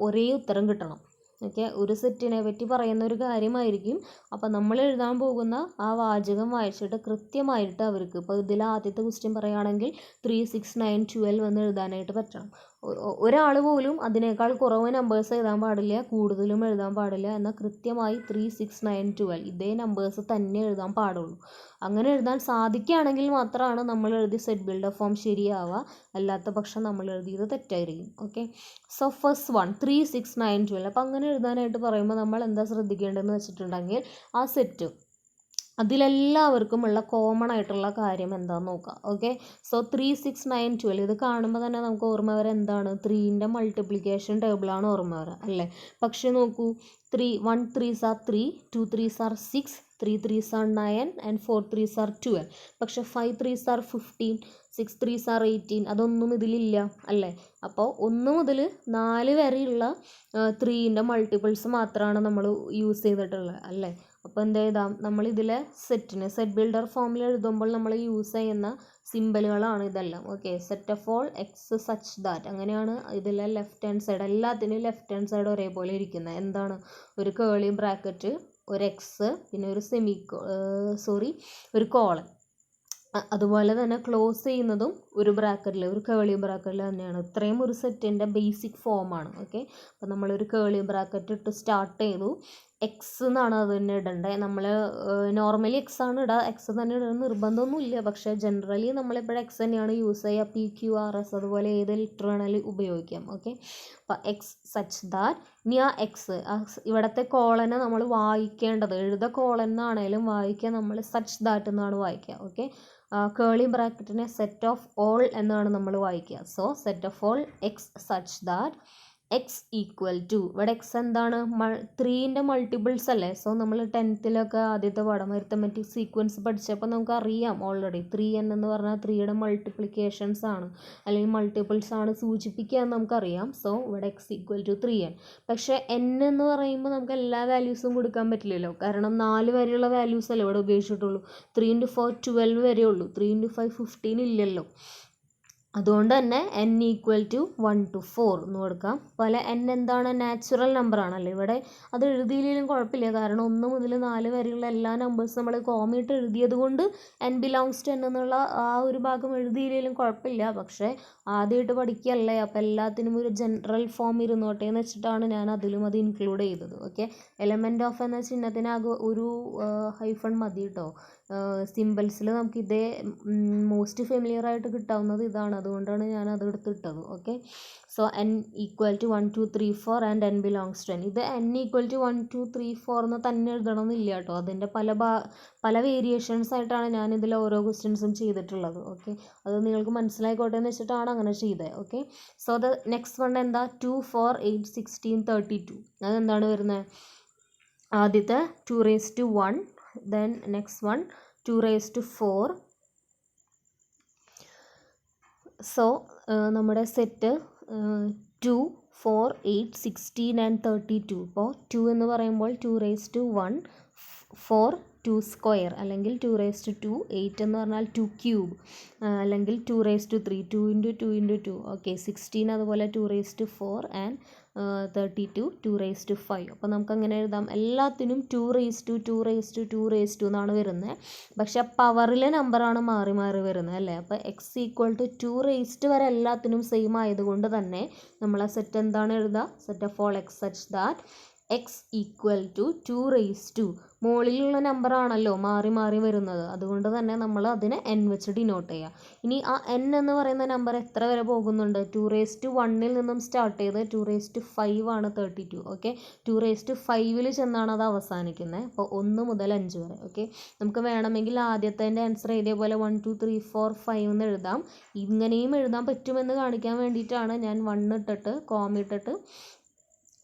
ഒരേ ഉത്തരം കിട്ടണം. ഓക്കെ, ഒരു സെറ്റിനെ പറ്റി പറയുന്ന ഒരു കാര്യമായിരിക്കും. അപ്പോൾ നമ്മൾ എഴുതാൻ പോകുന്ന ആ വാചകം വായിച്ചിട്ട് കൃത്യമായിട്ട് അവർക്ക്, ഇപ്പോൾ ഇതിൽ ആദ്യത്തെ ക്വസ്റ്റ്യൻ പറയുകയാണെങ്കിൽ 3 6 9 12 എന്ന് എഴുതാനായിട്ട് പറ്റണം. ഒരാൾ പോലും അതിനേക്കാൾ കുറവ് നമ്പേഴ്സ് എഴുതാൻ പാടില്ല, കൂടുതലും എഴുതാൻ പാടില്ല. എന്നാൽ കൃത്യമായി 3 6 9 12 ഇതേ നമ്പേഴ്സ് തന്നെ എഴുതാൻ പാടുള്ളൂ. അങ്ങനെ എഴുതാൻ സാധിക്കുകയാണെങ്കിൽ മാത്രമാണ് നമ്മൾ എഴുതിയ സെറ്റ് ബിൽഡർ ഫോം ശരിയാവുക, അല്ലാത്ത പക്ഷം നമ്മൾ എഴുതിയത് തെറ്റായിരിക്കും. Okay, so first 1 3 6 9 12. അപ്പോൾ അങ്ങനെ എഴുതാനായിട്ട് പറയുമ്പോൾ നമ്മൾ എന്താ ശ്രദ്ധിക്കേണ്ടതെന്ന് വെച്ചിട്ടുണ്ടെങ്കിൽ, ആ സെറ്റ് അതിലെല്ലാവർക്കും ഉള്ള കോമൺ ആയിട്ടുള്ള കാര്യം എന്താണെന്ന് നോക്കാം. ഓക്കെ, സോ 3 6 9 12 ഇത് കാണുമ്പോൾ തന്നെ നമുക്ക് ഓർമ്മ വരാൻ എന്താണ്, 3ൻ്റെ മൾട്ടിപ്ലിക്കേഷൻ ടേബിളാണ് ഓർമ്മ വരാം അല്ലേ. പക്ഷേ നോക്കൂ, 1 3s are 3, 2 3s are 6, 3 3s are 9 and 4 3s are 12. പക്ഷേ 5 3s are 15, 6 3s are 18. അതൊന്നും ഇതിലില്ല അല്ലേ. അപ്പോൾ 1 മുതൽ 4 വരെയുള്ള 3ൻ്റെ മൾട്ടിപ്പിൾസ് മാത്രമാണ് നമ്മൾ യൂസ് ചെയ്തിട്ടുള്ളത് അല്ലേ. അപ്പോൾ എന്ത് എഴുതാം, നമ്മളിതിലെ സെറ്റ് ബിൽഡർ ഫോമിൽ എഴുതുമ്പോൾ നമ്മൾ യൂസ് ചെയ്യുന്ന സിമ്പലുകളാണ് ഇതെല്ലാം. Okay, set of all x such that, അങ്ങനെയാണ് ഇതിലെ ലെഫ്റ്റ് ഹാൻഡ് സൈഡ്, എല്ലാത്തിനും ലെഫ്റ്റ് ഹാൻഡ് സൈഡ് ഒരേപോലെ ഇരിക്കുന്നത്. എന്താണ്, ഒരു കേളി ബ്രാക്കറ്റ്, ഒരു എക്സ്, പിന്നെ ഒരു ഒരു കോളൻ. അതുപോലെ തന്നെ ക്ലോസ് ചെയ്യുന്നതും ഒരു ബ്രാക്കറ്റിൽ, ഒരു കേളി ബ്രാക്കറ്റിൽ തന്നെയാണ്. ഇത്രയും ഒരു സെറ്റിൻ്റെ ബേസിക് ഫോമാണ്. ഓക്കെ, അപ്പോൾ നമ്മളൊരു കേളി ബ്രാക്കറ്റ് ഇട്ട് സ്റ്റാർട്ട് ചെയ്തു, എക്സ് എന്നാണ് അത് തന്നെ ഇടേണ്ടത്. നമ്മൾ നോർമലി എക്സ് ആണ് ഇടുക, എക്സ് തന്നെ ഇടുന്ന നിർബന്ധമൊന്നുമില്ല, പക്ഷേ ജനറലി നമ്മളെപ്പോഴും എക്സ് തന്നെയാണ് യൂസ് ചെയ്യുക. PQRS അതുപോലെ ഏത് ലെറ്റർ വേണമെങ്കിലും ഉപയോഗിക്കാം. ഓക്കെ, അപ്പോൾ എക്സ് സച്ച് ദാറ്റ്, ഇനി ആ എക്സ് ഇവിടുത്തെ കോളനെ നമ്മൾ വായിക്കേണ്ടത്, എഴുത കോളൻ എന്നാണേലും വായിക്കുക നമ്മൾ സച്ച് ദാറ്റ് എന്നാണ് വായിക്കുക. ഓക്കെ, കേളി ബ്രാക്കറ്റിനെ സെറ്റ് ഓഫ് ഓൾ എന്നാണ് നമ്മൾ വായിക്കുക. So set of all x such that x equal to, ഇവിടെ എക്സ് എന്താണ്, 3ൻ്റെ മൾട്ടിപ്പിൾസ് അല്ലേ. സോ നമ്മൾ 10th ആദ്യത്തെ പാഠം അരിത്തമെറ്റിക് സീക്വൻസ് പഠിച്ചപ്പോൾ നമുക്കറിയാം ഓൾറെഡി 3n എന്ന് പറഞ്ഞാൽ 3യുടെ മൾട്ടിപ്ലിക്കേഷൻസ് ആണ് അല്ലെങ്കിൽ മൾട്ടിപ്പിൾസ് ആണ് സൂചിപ്പിക്കുക എന്ന് നമുക്കറിയാം. സോ ഇവിടെ എക്സ് ഈക്വൽ ടു 3n. പക്ഷേ n എന്ന് പറയുമ്പോൾ നമുക്ക് എല്ലാ വാല്യൂസും കൊടുക്കാൻ പറ്റില്ലല്ലോ, കാരണം 4 വരെയുള്ള വാല്യൂസ് അല്ലേ ഇവിടെ ഉപയോഗിച്ചിട്ടുള്ളൂ. 3 × 4 12 വരെ ഉള്ളൂ, 3 × 5 15 ഇല്ലല്ലോ. അതുകൊണ്ട് തന്നെ n ഈക്വൽ ടു 1 to 4 എന്ന് കൊടുക്കാം. പോലെ n എന്താണ്, നാച്ചുറൽ നമ്പർ ആണല്ലോ. ഇവിടെ അത് എഴുതിയില്ലെങ്കിലും കുഴപ്പമില്ല, കാരണം 1 മുതൽ 4 വരെയുള്ള എല്ലാ നമ്പേഴ്സും നമ്മൾ കോമയിട്ട് എഴുതിയത് കൊണ്ട് n ബിലോങ്സ് ടു n എന്നുള്ള ആ ഒരു ഭാഗം എഴുതിയില്ലെങ്കിലും കുഴപ്പമില്ല. പക്ഷേ ആദ്യമായിട്ട് പഠിക്കുകയല്ലേ, അപ്പോൾ എല്ലാത്തിനും ഒരു ജനറൽ ഫോം ഇരുന്നോട്ടെ എന്ന് വെച്ചിട്ടാണ് ഞാൻ അതിലും അത് ഇൻക്ലൂഡ് ചെയ്തത്. ഓക്കെ, എലമെൻറ്റ് ഓഫ് എന്ന ചിഹ്നത്തിനാകെ ഒരു ഹൈഫൺ മതി കേട്ടോ. സിമ്പിൾസിൽ നമുക്ക് ഇതേ മോസ്റ്റ് ഫെമിലിയർ ആയിട്ട് കിട്ടാവുന്നത് ഇതാണ്, അതുകൊണ്ടാണ് ഞാൻ അത് എടുത്തിട്ടത്. Okay, so n equal to 1 2 3 4 and n belongs to n. ഇത് n ഈക്വൽ ടു 1 2 3 4 എന്ന് തന്നെ എഴുതണമെന്നില്ല കേട്ടോ, അതിൻ്റെ പല വേരിയേഷൻസ് ആയിട്ടാണ് ഞാൻ ഇതിൽ ഓരോ ക്വസ്റ്റ്യൻസും ചെയ്തിട്ടുള്ളത്. ഓക്കെ, അത് നിങ്ങൾക്ക് മനസ്സിലായിക്കോട്ടെ എന്ന് വെച്ചിട്ടാണ് അങ്ങനെ ചെയ്തത്. Okay, so the next one എന്താ, 2 4 8 16 32. അതെന്താണ് വരുന്നത്, ആദ്യത്തെ 2^1, then next one 2^4. സോ നമ്മുടെ സെറ്റ് 2 4 8 16 ആൻഡ് 32. ഇപ്പോൾ 2 എന്ന് പറയുമ്പോൾ 2^1, 4 2 സ്ക്വയർ അല്ലെങ്കിൽ 2^2, 8 എന്ന് പറഞ്ഞാൽ 2 ക്യൂബ് അല്ലെങ്കിൽ 2^3, 2 × 2 × 2. ഓക്കെ, 16 അതുപോലെ 2^4 ആൻഡ് 32 2^5. അപ്പോൾ നമുക്കങ്ങനെ എഴുതാം, എല്ലാത്തിനും 2^2 എന്നാണ് വരുന്നത്. പക്ഷെ പവറിലെ നമ്പറാണ് മാറി മാറി വരുന്നത് അല്ലേ. അപ്പോൾ എക്സ് ഈക്വൽ ടു 2 വരെ എല്ലാത്തിനും സെയിം ആയതുകൊണ്ട് തന്നെ നമ്മൾ ആ സെറ്റ് എന്താണ് എഴുതുക, set of all x such that x equal to 2^, മുകളിലുള്ള നമ്പറാണല്ലോ മാറി മാറി വരുന്നത്, അതുകൊണ്ട് തന്നെ നമ്മൾ അതിനെ n വെച്ച് ഡിനോട്ട് ചെയ്യുക. ഇനി ആ n എന്ന് പറയുന്ന നമ്പർ എത്ര വരെ പോകുന്നുണ്ട്, 2^1 നിന്നും സ്റ്റാർട്ട് ചെയ്ത് 2^5 ആണ് 32. ഓക്കെ, 2^5 ചെന്നാണ് അത് അവസാനിക്കുന്നത്. അപ്പോൾ 1 മുതൽ 5 വരെ. ഓക്കെ, നമുക്ക് വേണമെങ്കിൽ ആദ്യത്തെ ആൻസർ എഴുതിയ പോലെ 1 2 3 4 5 എന്ന് എഴുതാം. ഇങ്ങനെയും എഴുതാൻ പറ്റുമെന്ന് കാണിക്കാൻ വേണ്ടിയിട്ടാണ് ഞാൻ 1 ഇട്ടിട്ട് കോമ ഇട്ടിട്ട്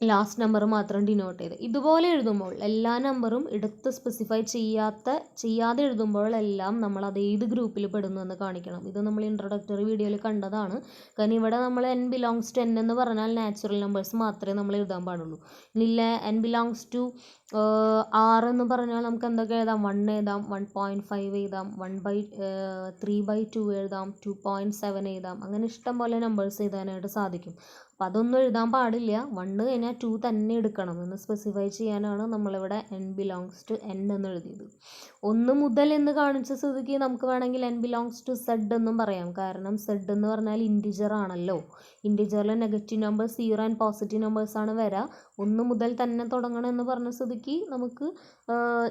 ലാസ്റ്റ് നമ്പർ മാത്രം ഡിനോട്ട് ചെയ്ത്. ഇതുപോലെ എഴുതുമ്പോൾ എല്ലാ നമ്പറും എടുത്ത് സ്പെസിഫൈ ചെയ്യാതെ എഴുതുമ്പോഴെല്ലാം നമ്മൾ അത് ഏത് ഗ്രൂപ്പിൽ പെടുന്നു എന്ന് കാണിക്കണം. ഇത് നമ്മൾ ഇൻട്രൊഡക്ടറി വീഡിയോയിൽ കണ്ടതാണ്. കാരണം ഇവിടെ നമ്മൾ n ബിലോങ്സ് ടു n എന്ന് പറഞ്ഞാൽ നാച്ചുറൽ നമ്പേഴ്സ് മാത്രമേ നമ്മൾ എഴുതാൻ പാടുള്ളൂ. ഇല്ല, n ബിലോങ്സ് ടു 6 എന്ന് പറഞ്ഞാൽ നമുക്ക് എന്തൊക്കെ എഴുതാം, 1 എഴുതാം, 1.5 എഴുതാം, 3/2 എഴുതാം, 2.7 എഴുതാം, അങ്ങനെ ഇഷ്ടം പോലെ നമ്പേഴ്സ് എഴുതാനായിട്ട് സാധിക്കും. അപ്പം അതൊന്നും എഴുതാൻ പാടില്ല, 1 കഴിഞ്ഞാൽ 2 തന്നെ എടുക്കണം എന്ന് സ്പെസിഫൈ ചെയ്യാനാണ് നമ്മളിവിടെ n ബിലോങ്സ് ടു n എന്ന് എഴുതിയത്. 1 മുതൽ എന്ന് കാണിച്ച സ്ഥിതിക്ക് നമുക്ക് വേണമെങ്കിൽ n ബിലോങ്സ് ടു z എന്നും പറയാം, കാരണം z എന്ന് പറഞ്ഞാൽ ഇൻറ്റിജർ ആണല്ലോ. ഇൻറ്റിജറിൽ നെഗറ്റീവ് നമ്പേഴ്സ് 0 ആൻഡ് പോസിറ്റീവ് നമ്പേഴ്സാണ് വരിക. 1 മുതൽ തന്നെ തുടങ്ങണം എന്ന് പറഞ്ഞ സ്ഥിതിക്ക് നമുക്ക്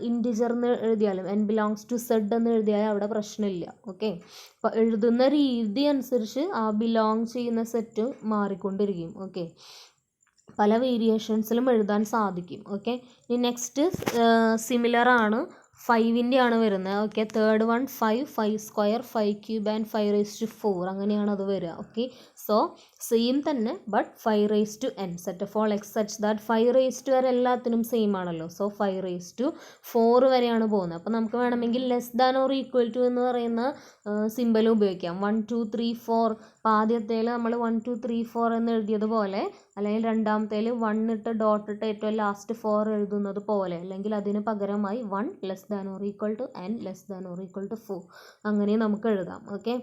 ഇൻറ്റിജറിന് എഴുതിയാലും n ബിലോങ്സ് ടു z എന്ന് എഴുതിയാൽ അവിടെ പ്രശ്നമില്ല. ഓക്കെ, അപ്പോൾ എഴുതുന്ന രീതി അനുസരിച്ച് ആ ബിലോങ് ചെയ്യുന്ന സെറ്റ് മാറിക്കൊണ്ടിരിക്കും. ഓക്കെ, പല വേരിയേഷൻസിലും എഴുതാൻ സാധിക്കും. ഓക്കെ, ഇനി നെക്സ്റ്റ് സിമിലർ ആണ്, 5ൻ്റെ ആണ് വരുന്നത്. Okay, third one 5 square 5 cube and 5^4 അങ്ങനെയാണ് അത് വരിക. ഓക്കെ, സോ സെയിം തന്നെ but 5^n. Set of all x such that 5 വരെ എല്ലാത്തിനും സെയിം ആണല്ലോ. സോ 5^4 വരെയാണ് പോകുന്നത്. അപ്പോൾ നമുക്ക് വേണമെങ്കിൽ less than or equal to എന്ന് പറയുന്ന സിമ്പൽ ഉപയോഗിക്കാം. 1 2 3 4. അപ്പോൾ ആദ്യത്തേൽ നമ്മൾ 1 2 3 4 എന്ന് എഴുതിയതുപോലെ, അല്ലെങ്കിൽ രണ്ടാമത്തേൽ 1 ഇട്ട് ഡോട്ട് ഇട്ട് ഏറ്റവും ലാസ്റ്റ് 4 എഴുതുന്നത് പോലെ, അല്ലെങ്കിൽ അതിന് പകരമായി 1 less than or equal to n less than or equal to 4 അങ്ങനെ നമുക്ക് എഴുതാം. ഓക്കെ,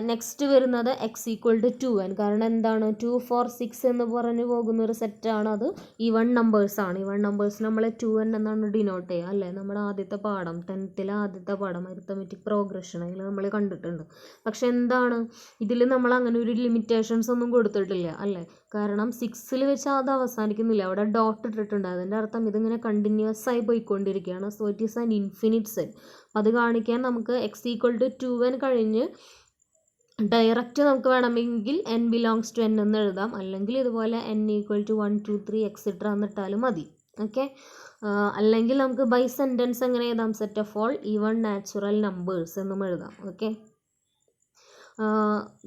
നെക്സ്റ്റ് വരുന്നത് എക്സ് ഈക്വൽ ടു 2n. കാരണം എന്താണ്, 2 4 6 എന്ന് പറഞ്ഞു പോകുന്ന ഒരു സെറ്റാണ്, അത് ഈവൺ നമ്പേഴ്സാണ്. ഈവൺ നമ്പേഴ്സ് നമ്മൾ 2n എന്നാണ് ഡിനോട്ട് ചെയ്യുക അല്ലേ. നമ്മുടെ ആദ്യത്തെ പാഠം 10th ആദ്യത്തെ പാഠം അരിത്തമെറ്റിക് പ്രോഗ്രഷൻ അതിൽ നമ്മൾ കണ്ടിട്ടുണ്ട്. പക്ഷെ എന്താണ്, ഇതിൽ നമ്മൾ അങ്ങനെ ഒരു ലിമിറ്റേഷൻസ് ഒന്നും കൊടുത്തിട്ടില്ല അല്ലേ, കാരണം 6ൽ വെച്ച് അത് അവസാനിക്കുന്നില്ല, അവിടെ ഡോട്ട് ഇട്ടിട്ടുണ്ട്. അതിൻ്റെ അർത്ഥം ഇതിങ്ങനെ കണ്ടിന്യൂസ് ആയി പോയിക്കൊണ്ടിരിക്കുകയാണ്. So it is an infinite set. അത് കാണിക്കാൻ നമുക്ക് എക്സ് ഈക്വൽ ടു 2n കഴിഞ്ഞ് ഡയറക്റ്റ് നമുക്ക് വേണമെങ്കിൽ n ബിലോങ്സ് ടു n എന്ന് എഴുതാം, അല്ലെങ്കിൽ ഇതുപോലെ n ഈക്വൽ ടു 1 2 3 എക്സെട്ര എന്നിട്ടാലും മതി. ഓക്കെ, അല്ലെങ്കിൽ നമുക്ക് ബൈ സെൻറ്റൻസ് എങ്ങനെ എഴുതാം, set of all even natural numbers എന്നും എഴുതാം. Okay,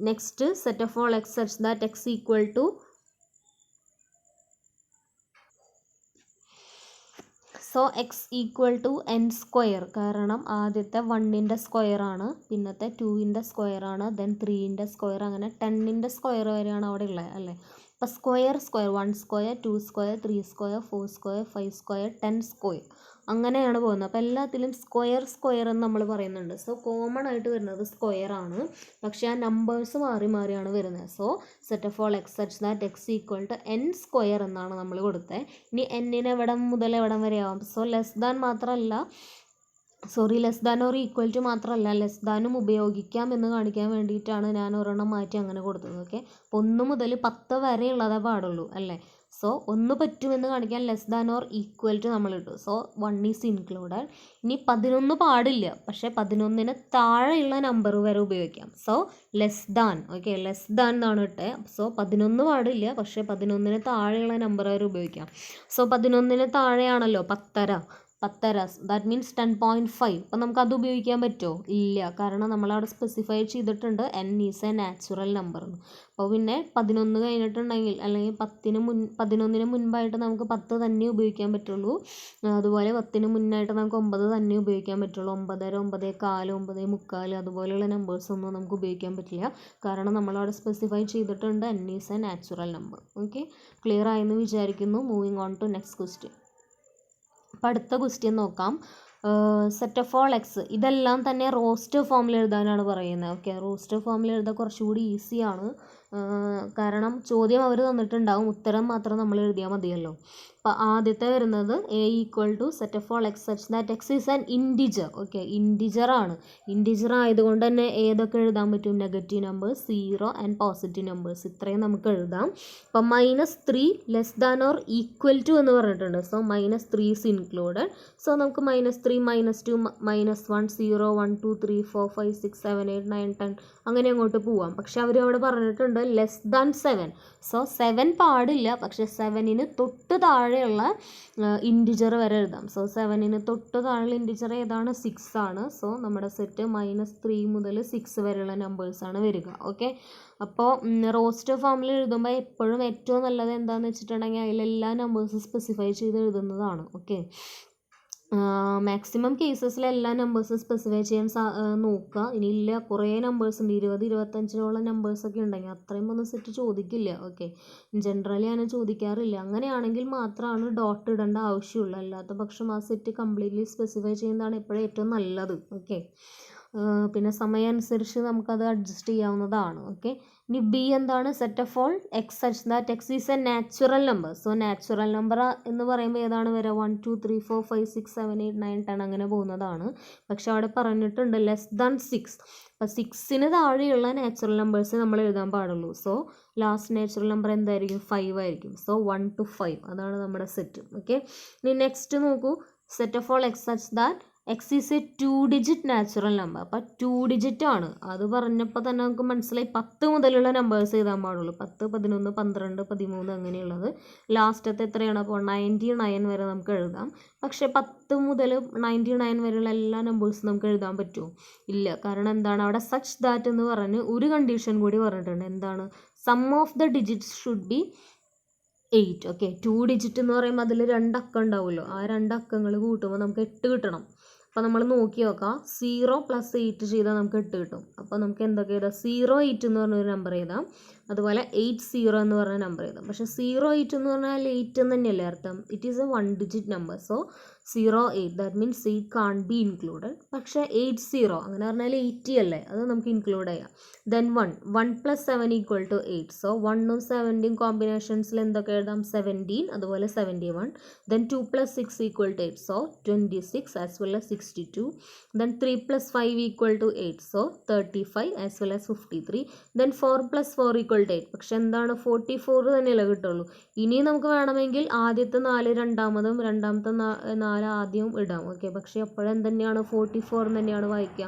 next set of all x such that x equal to so x equal to n square, കാരണം ആദ്യത്തെ 1ൻ്റെ സ്ക്വയറാണ്, പിന്നത്തെ 2ൻ്റെ സ്ക്വയറാണ്, ദെൻ 3ൻ്റെ സ്ക്വയർ, അങ്ങനെ 10ൻ്റെ സ്ക്വയർ വരെയാണ് അവിടെ ഉള്ളത് അല്ലേ. അപ്പോൾ square 1 square 2 square 3 square 4 square 5 square 10 square അങ്ങനെയാണ് പോകുന്നത്. അപ്പോൾ എല്ലാത്തിലും സ്ക്വയർ എന്ന് നമ്മൾ പറയുന്നുണ്ട്. സോ കോമൺ ആയിട്ട് വരുന്നത് സ്ക്വയർ ആണ്, പക്ഷേ ആ നമ്പേഴ്സ് മാറി മാറിയാണ് വരുന്നത്. So set of all x such that x equal to n square എന്നാണ് നമ്മൾ കൊടുത്തത്. ഇനി എന്നിന് എവിടം മുതൽ എവിടം വരെ ആവും. So less than or equal to മാത്രമല്ല, ലെസ് ദാനും ഉപയോഗിക്കാം എന്ന് കാണിക്കാൻ വേണ്ടിയിട്ടാണ് ഞാൻ ഒരെണ്ണം മാറ്റി അങ്ങനെ കൊടുത്തത്. ഓക്കെ, അപ്പോൾ 1 മുതൽ 10 വരെ ഉള്ളതേ പാടുള്ളൂ അല്ലേ. സോ 1 പറ്റുമെന്ന് കാണിക്കാൻ less than or equal to നമ്മൾ ഇട്ടു. So 1 is included. ഇനി 11 പാടില്ല, പക്ഷേ 11ന് താഴെയുള്ള നമ്പർ വരെ ഉപയോഗിക്കാം. So less than, okay, less than എന്നാണ് ഇട്ടത്. സോ 11 പാടില്ല, പക്ഷേ 11ന് താഴെയുള്ള നമ്പർ വരെ ഉപയോഗിക്കാം. സോ 11ന് താഴെയാണല്ലോ 10.5, ദാറ്റ് മീൻസ് 10.5. അപ്പം നമുക്കത് ഉപയോഗിക്കാൻ പറ്റുമോ? ഇല്ല, കാരണം നമ്മളവിടെ സ്പെസിഫൈ ചെയ്തിട്ടുണ്ട് n is a natural number എന്ന്. അപ്പോൾ പിന്നെ 11 കഴിഞ്ഞിട്ടുണ്ടെങ്കിൽ, അല്ലെങ്കിൽ 11ന് മുൻപായിട്ട് നമുക്ക് 10 തന്നെ ഉപയോഗിക്കാൻ പറ്റുള്ളൂ. അതുപോലെ 10ന് മുന്നായിട്ട് നമുക്ക് 9 തന്നെ ഉപയോഗിക്കാൻ പറ്റുള്ളൂ. 9.5, 9.15, 9.45 അതുപോലെയുള്ള നമ്പേഴ്സൊന്നും നമുക്ക് ഉപയോഗിക്കാൻ പറ്റില്ല, കാരണം നമ്മളവിടെ സ്പെസിഫൈ ചെയ്തിട്ടുണ്ട് n is a natural number. Okay, clear ആയെന്ന് വിചാരിക്കുന്നു. Moving on to next question. അപ്പോൾ അടുത്ത ക്വസ്റ്റ്യൻ നോക്കാം. സെറ്റ് ഓഫ് ഓൾ എക്സ്, ഇതെല്ലാം തന്നെ റോസ്റ്റർ ഫോമിൽ എഴുതാനാണ് പറയുന്നത്. ഓക്കെ, റോസ്റ്റർ ഫോമിൽ എഴുതാൻ കുറച്ചുകൂടി ഈസിയാണ്, കാരണം ചോദ്യം അവർ തന്നിട്ടുണ്ടാവും, ഉത്തരം മാത്രം നമ്മൾ എഴുതിയാൽ മതിയല്ലോ. അപ്പോൾ ആദ്യത്തെ വരുന്നത് A equal to set of all x such that x is an integer. Okay, integer ആണ്. ഇൻറ്റിജർ ആയതുകൊണ്ട് തന്നെ ഏതൊക്കെ എഴുതാൻ പറ്റും? Negative numbers, 0 and positive numbers, ഇത്രയും നമുക്ക് എഴുതാം. അപ്പോൾ -3 less than or equal to എന്ന് പറഞ്ഞിട്ടുണ്ട്. So -3 is included. സോ നമുക്ക് -3, -2, -1, 0, 1, 2, 3, 4, 5, 6, 7, 8, 9, 10 അങ്ങനെ അങ്ങോട്ട് പോവാം. പക്ഷെ അവർ അവിടെ പറഞ്ഞിട്ടുണ്ട് ലെസ് ദാൻ 7. സോ 7 പാടില്ല, പക്ഷെ 7ന് തൊട്ട് താഴെയുള്ള ഇൻറ്റിജർ വരെ എഴുതാം. സോ 7ന് തൊട്ട് താഴെയുള്ള ഇൻറ്റിജർ ഏതാണ്? 6 ആണ്. സോ നമ്മുടെ സെറ്റ് -3 മുതൽ 6 വരെയുള്ള നമ്പേഴ്സാണ് വരിക. ഓക്കെ, അപ്പോൾ റോസ്റ്റർ ഫോമിൽ എഴുതുമ്പോൾ എപ്പോഴും ഏറ്റവും നല്ലത് എന്താണെന്ന് വെച്ചിട്ടുണ്ടെങ്കിൽ അതിലെല്ലാ നമ്പേഴ്സും സ്പെസിഫൈ ചെയ്ത് എഴുതുന്നതാണ്. ഓക്കെ, മാക്സിമം കേസസിൽ എല്ലാ നമ്പേഴ്സും സ്പെസിഫൈ ചെയ്യാൻ നോക്കുക. ഇനിയില്ല, കുറേ നമ്പേഴ്സ് ഉണ്ട്, 20, 25 നമ്പേഴ്സൊക്കെ ഉണ്ടെങ്കിൽ അത്രയും ഒന്നും സെറ്റ് ചോദിക്കില്ല. ഓക്കെ, ജനറലി അങ്ങനെ ചോദിക്കാറില്ല. അങ്ങനെയാണെങ്കിൽ മാത്രമാണ് ഡോട്ട് ഇടേണ്ട ആവശ്യമുള്ളൂ, അല്ലാത്ത പക്ഷം ആ സെറ്റ് കംപ്ലീറ്റ്ലി സ്പെസിഫൈ ചെയ്യുന്നതാണ് എപ്പോഴും ഏറ്റവും നല്ലത്. ഓക്കെ, പിന്നെ സമയം അനുസരിച്ച് നമുക്കത് അഡ്ജസ്റ്റ് ചെയ്യാവുന്നതാണ്. ഓക്കെ, ഇനി ബി എന്താണ്? Set of all x such that x is a natural number. So natural number എന്ന് പറയുമ്പോൾ ഏതാണ് വരിക? 1, 2, 3, 4, 5, 6, 7, 8, 9, 10 അങ്ങനെ പോകുന്നതാണ്. പക്ഷെ അവിടെ പറഞ്ഞിട്ടുണ്ട് ലെസ് ദാൻ 6. അപ്പോൾ 6ന് താഴെയുള്ള നാച്ചുറൽ നമ്പേഴ്സ് നമ്മൾ എഴുതാൻ പാടുള്ളൂ. സോ ലാസ്റ്റ് നാച്ചുറൽ നമ്പർ എന്തായിരിക്കും? 5 ആയിരിക്കും. സോ 1 to 5 അതാണ് നമ്മുടെ സെറ്റ്. ഓക്കെ, ഇനി നെക്സ്റ്റ് നോക്കൂ. Set of all x such that x is A 2-digit natural number. അപ്പോൾ 2 digit ആണ്. അത് പറഞ്ഞപ്പോൾ തന്നെ നമുക്ക് മനസ്സിലായി 10 മുതലുള്ള നമ്പേഴ്സ് എഴുതാൻ പാടുള്ളൂ. 10, 11, 12, 13 അങ്ങനെയുള്ളത്. ലാസ്റ്റത്തെ എത്രയാണ്? അപ്പോൾ 99 വരെ നമുക്ക് എഴുതാം. പക്ഷേ 10 മുതൽ 99 വരെയുള്ള എല്ലാ നമ്പേഴ്സും നമുക്ക് എഴുതാൻ പറ്റുമോ? ഇല്ല, കാരണം എന്താണ്? അവിടെ സച്ച് ദാറ്റ് എന്ന് പറഞ്ഞ് ഒരു കണ്ടീഷൻ കൂടി പറഞ്ഞിട്ടുണ്ട്. എന്താണ്? Sum of the digits should be 8. Okay, 2 digit എന്ന് പറയുമ്പോൾ അതിൽ 2 അക്കം ഉണ്ടാവുമല്ലോ. ആ 2 അക്കങ്ങൾ കൂട്ടുമ്പോൾ നമുക്ക് 8 കിട്ടണം. അപ്പോൾ നമ്മൾ നോക്കി നോക്കാം, 0 + 8 ചെയ്താൽ നമുക്ക് 8 കിട്ടും. അപ്പോൾ നമുക്ക് എന്തൊക്കെ എഴുതാം? 08 എന്ന് പറഞ്ഞൊരു നമ്പർ എഴുതാം, അതുപോലെ 80 എന്ന് പറഞ്ഞ നമ്പർ എഴുതാം. പക്ഷേ 08 എന്ന് പറഞ്ഞാൽ 8 എന്ന് തന്നെയല്ലേ അർത്ഥം? It is a 1-digit number. So 08 that means 8 can be included. പക്ഷേ 80 അങ്ങനെ പറഞ്ഞാൽ 80 അല്ലേ, അത് നമുക്ക് ഇൻക്ലൂഡ് ചെയ്യാം. ദെൻ 1 + 7 = 8. സോ 1ഉം 7ൻ്റെയും കോമ്പിനേഷൻസിൽ എന്തൊക്കെ എഴുതാം? 17, അതുപോലെ 71. Then 2 + 6 = 8. So 26 as well as 62. Then 3 + 5 = 8. So 35 as well as 53. Then 4 + 4 = 8. പക്ഷെ എന്താണ്? 44 തന്നെയല്ലേ കിട്ടുള്ളൂ. ഇനി നമുക്ക് വേണമെങ്കിൽ ആദ്യത്തെ 4 രണ്ടാമതും, രണ്ടാമത്തെ 4 ആദ്യവും ഇടാം. ഓക്കെ, പക്ഷേ അപ്പോഴും തന്നെയാണ് 44 തന്നെയാണ് വായിക്കുക.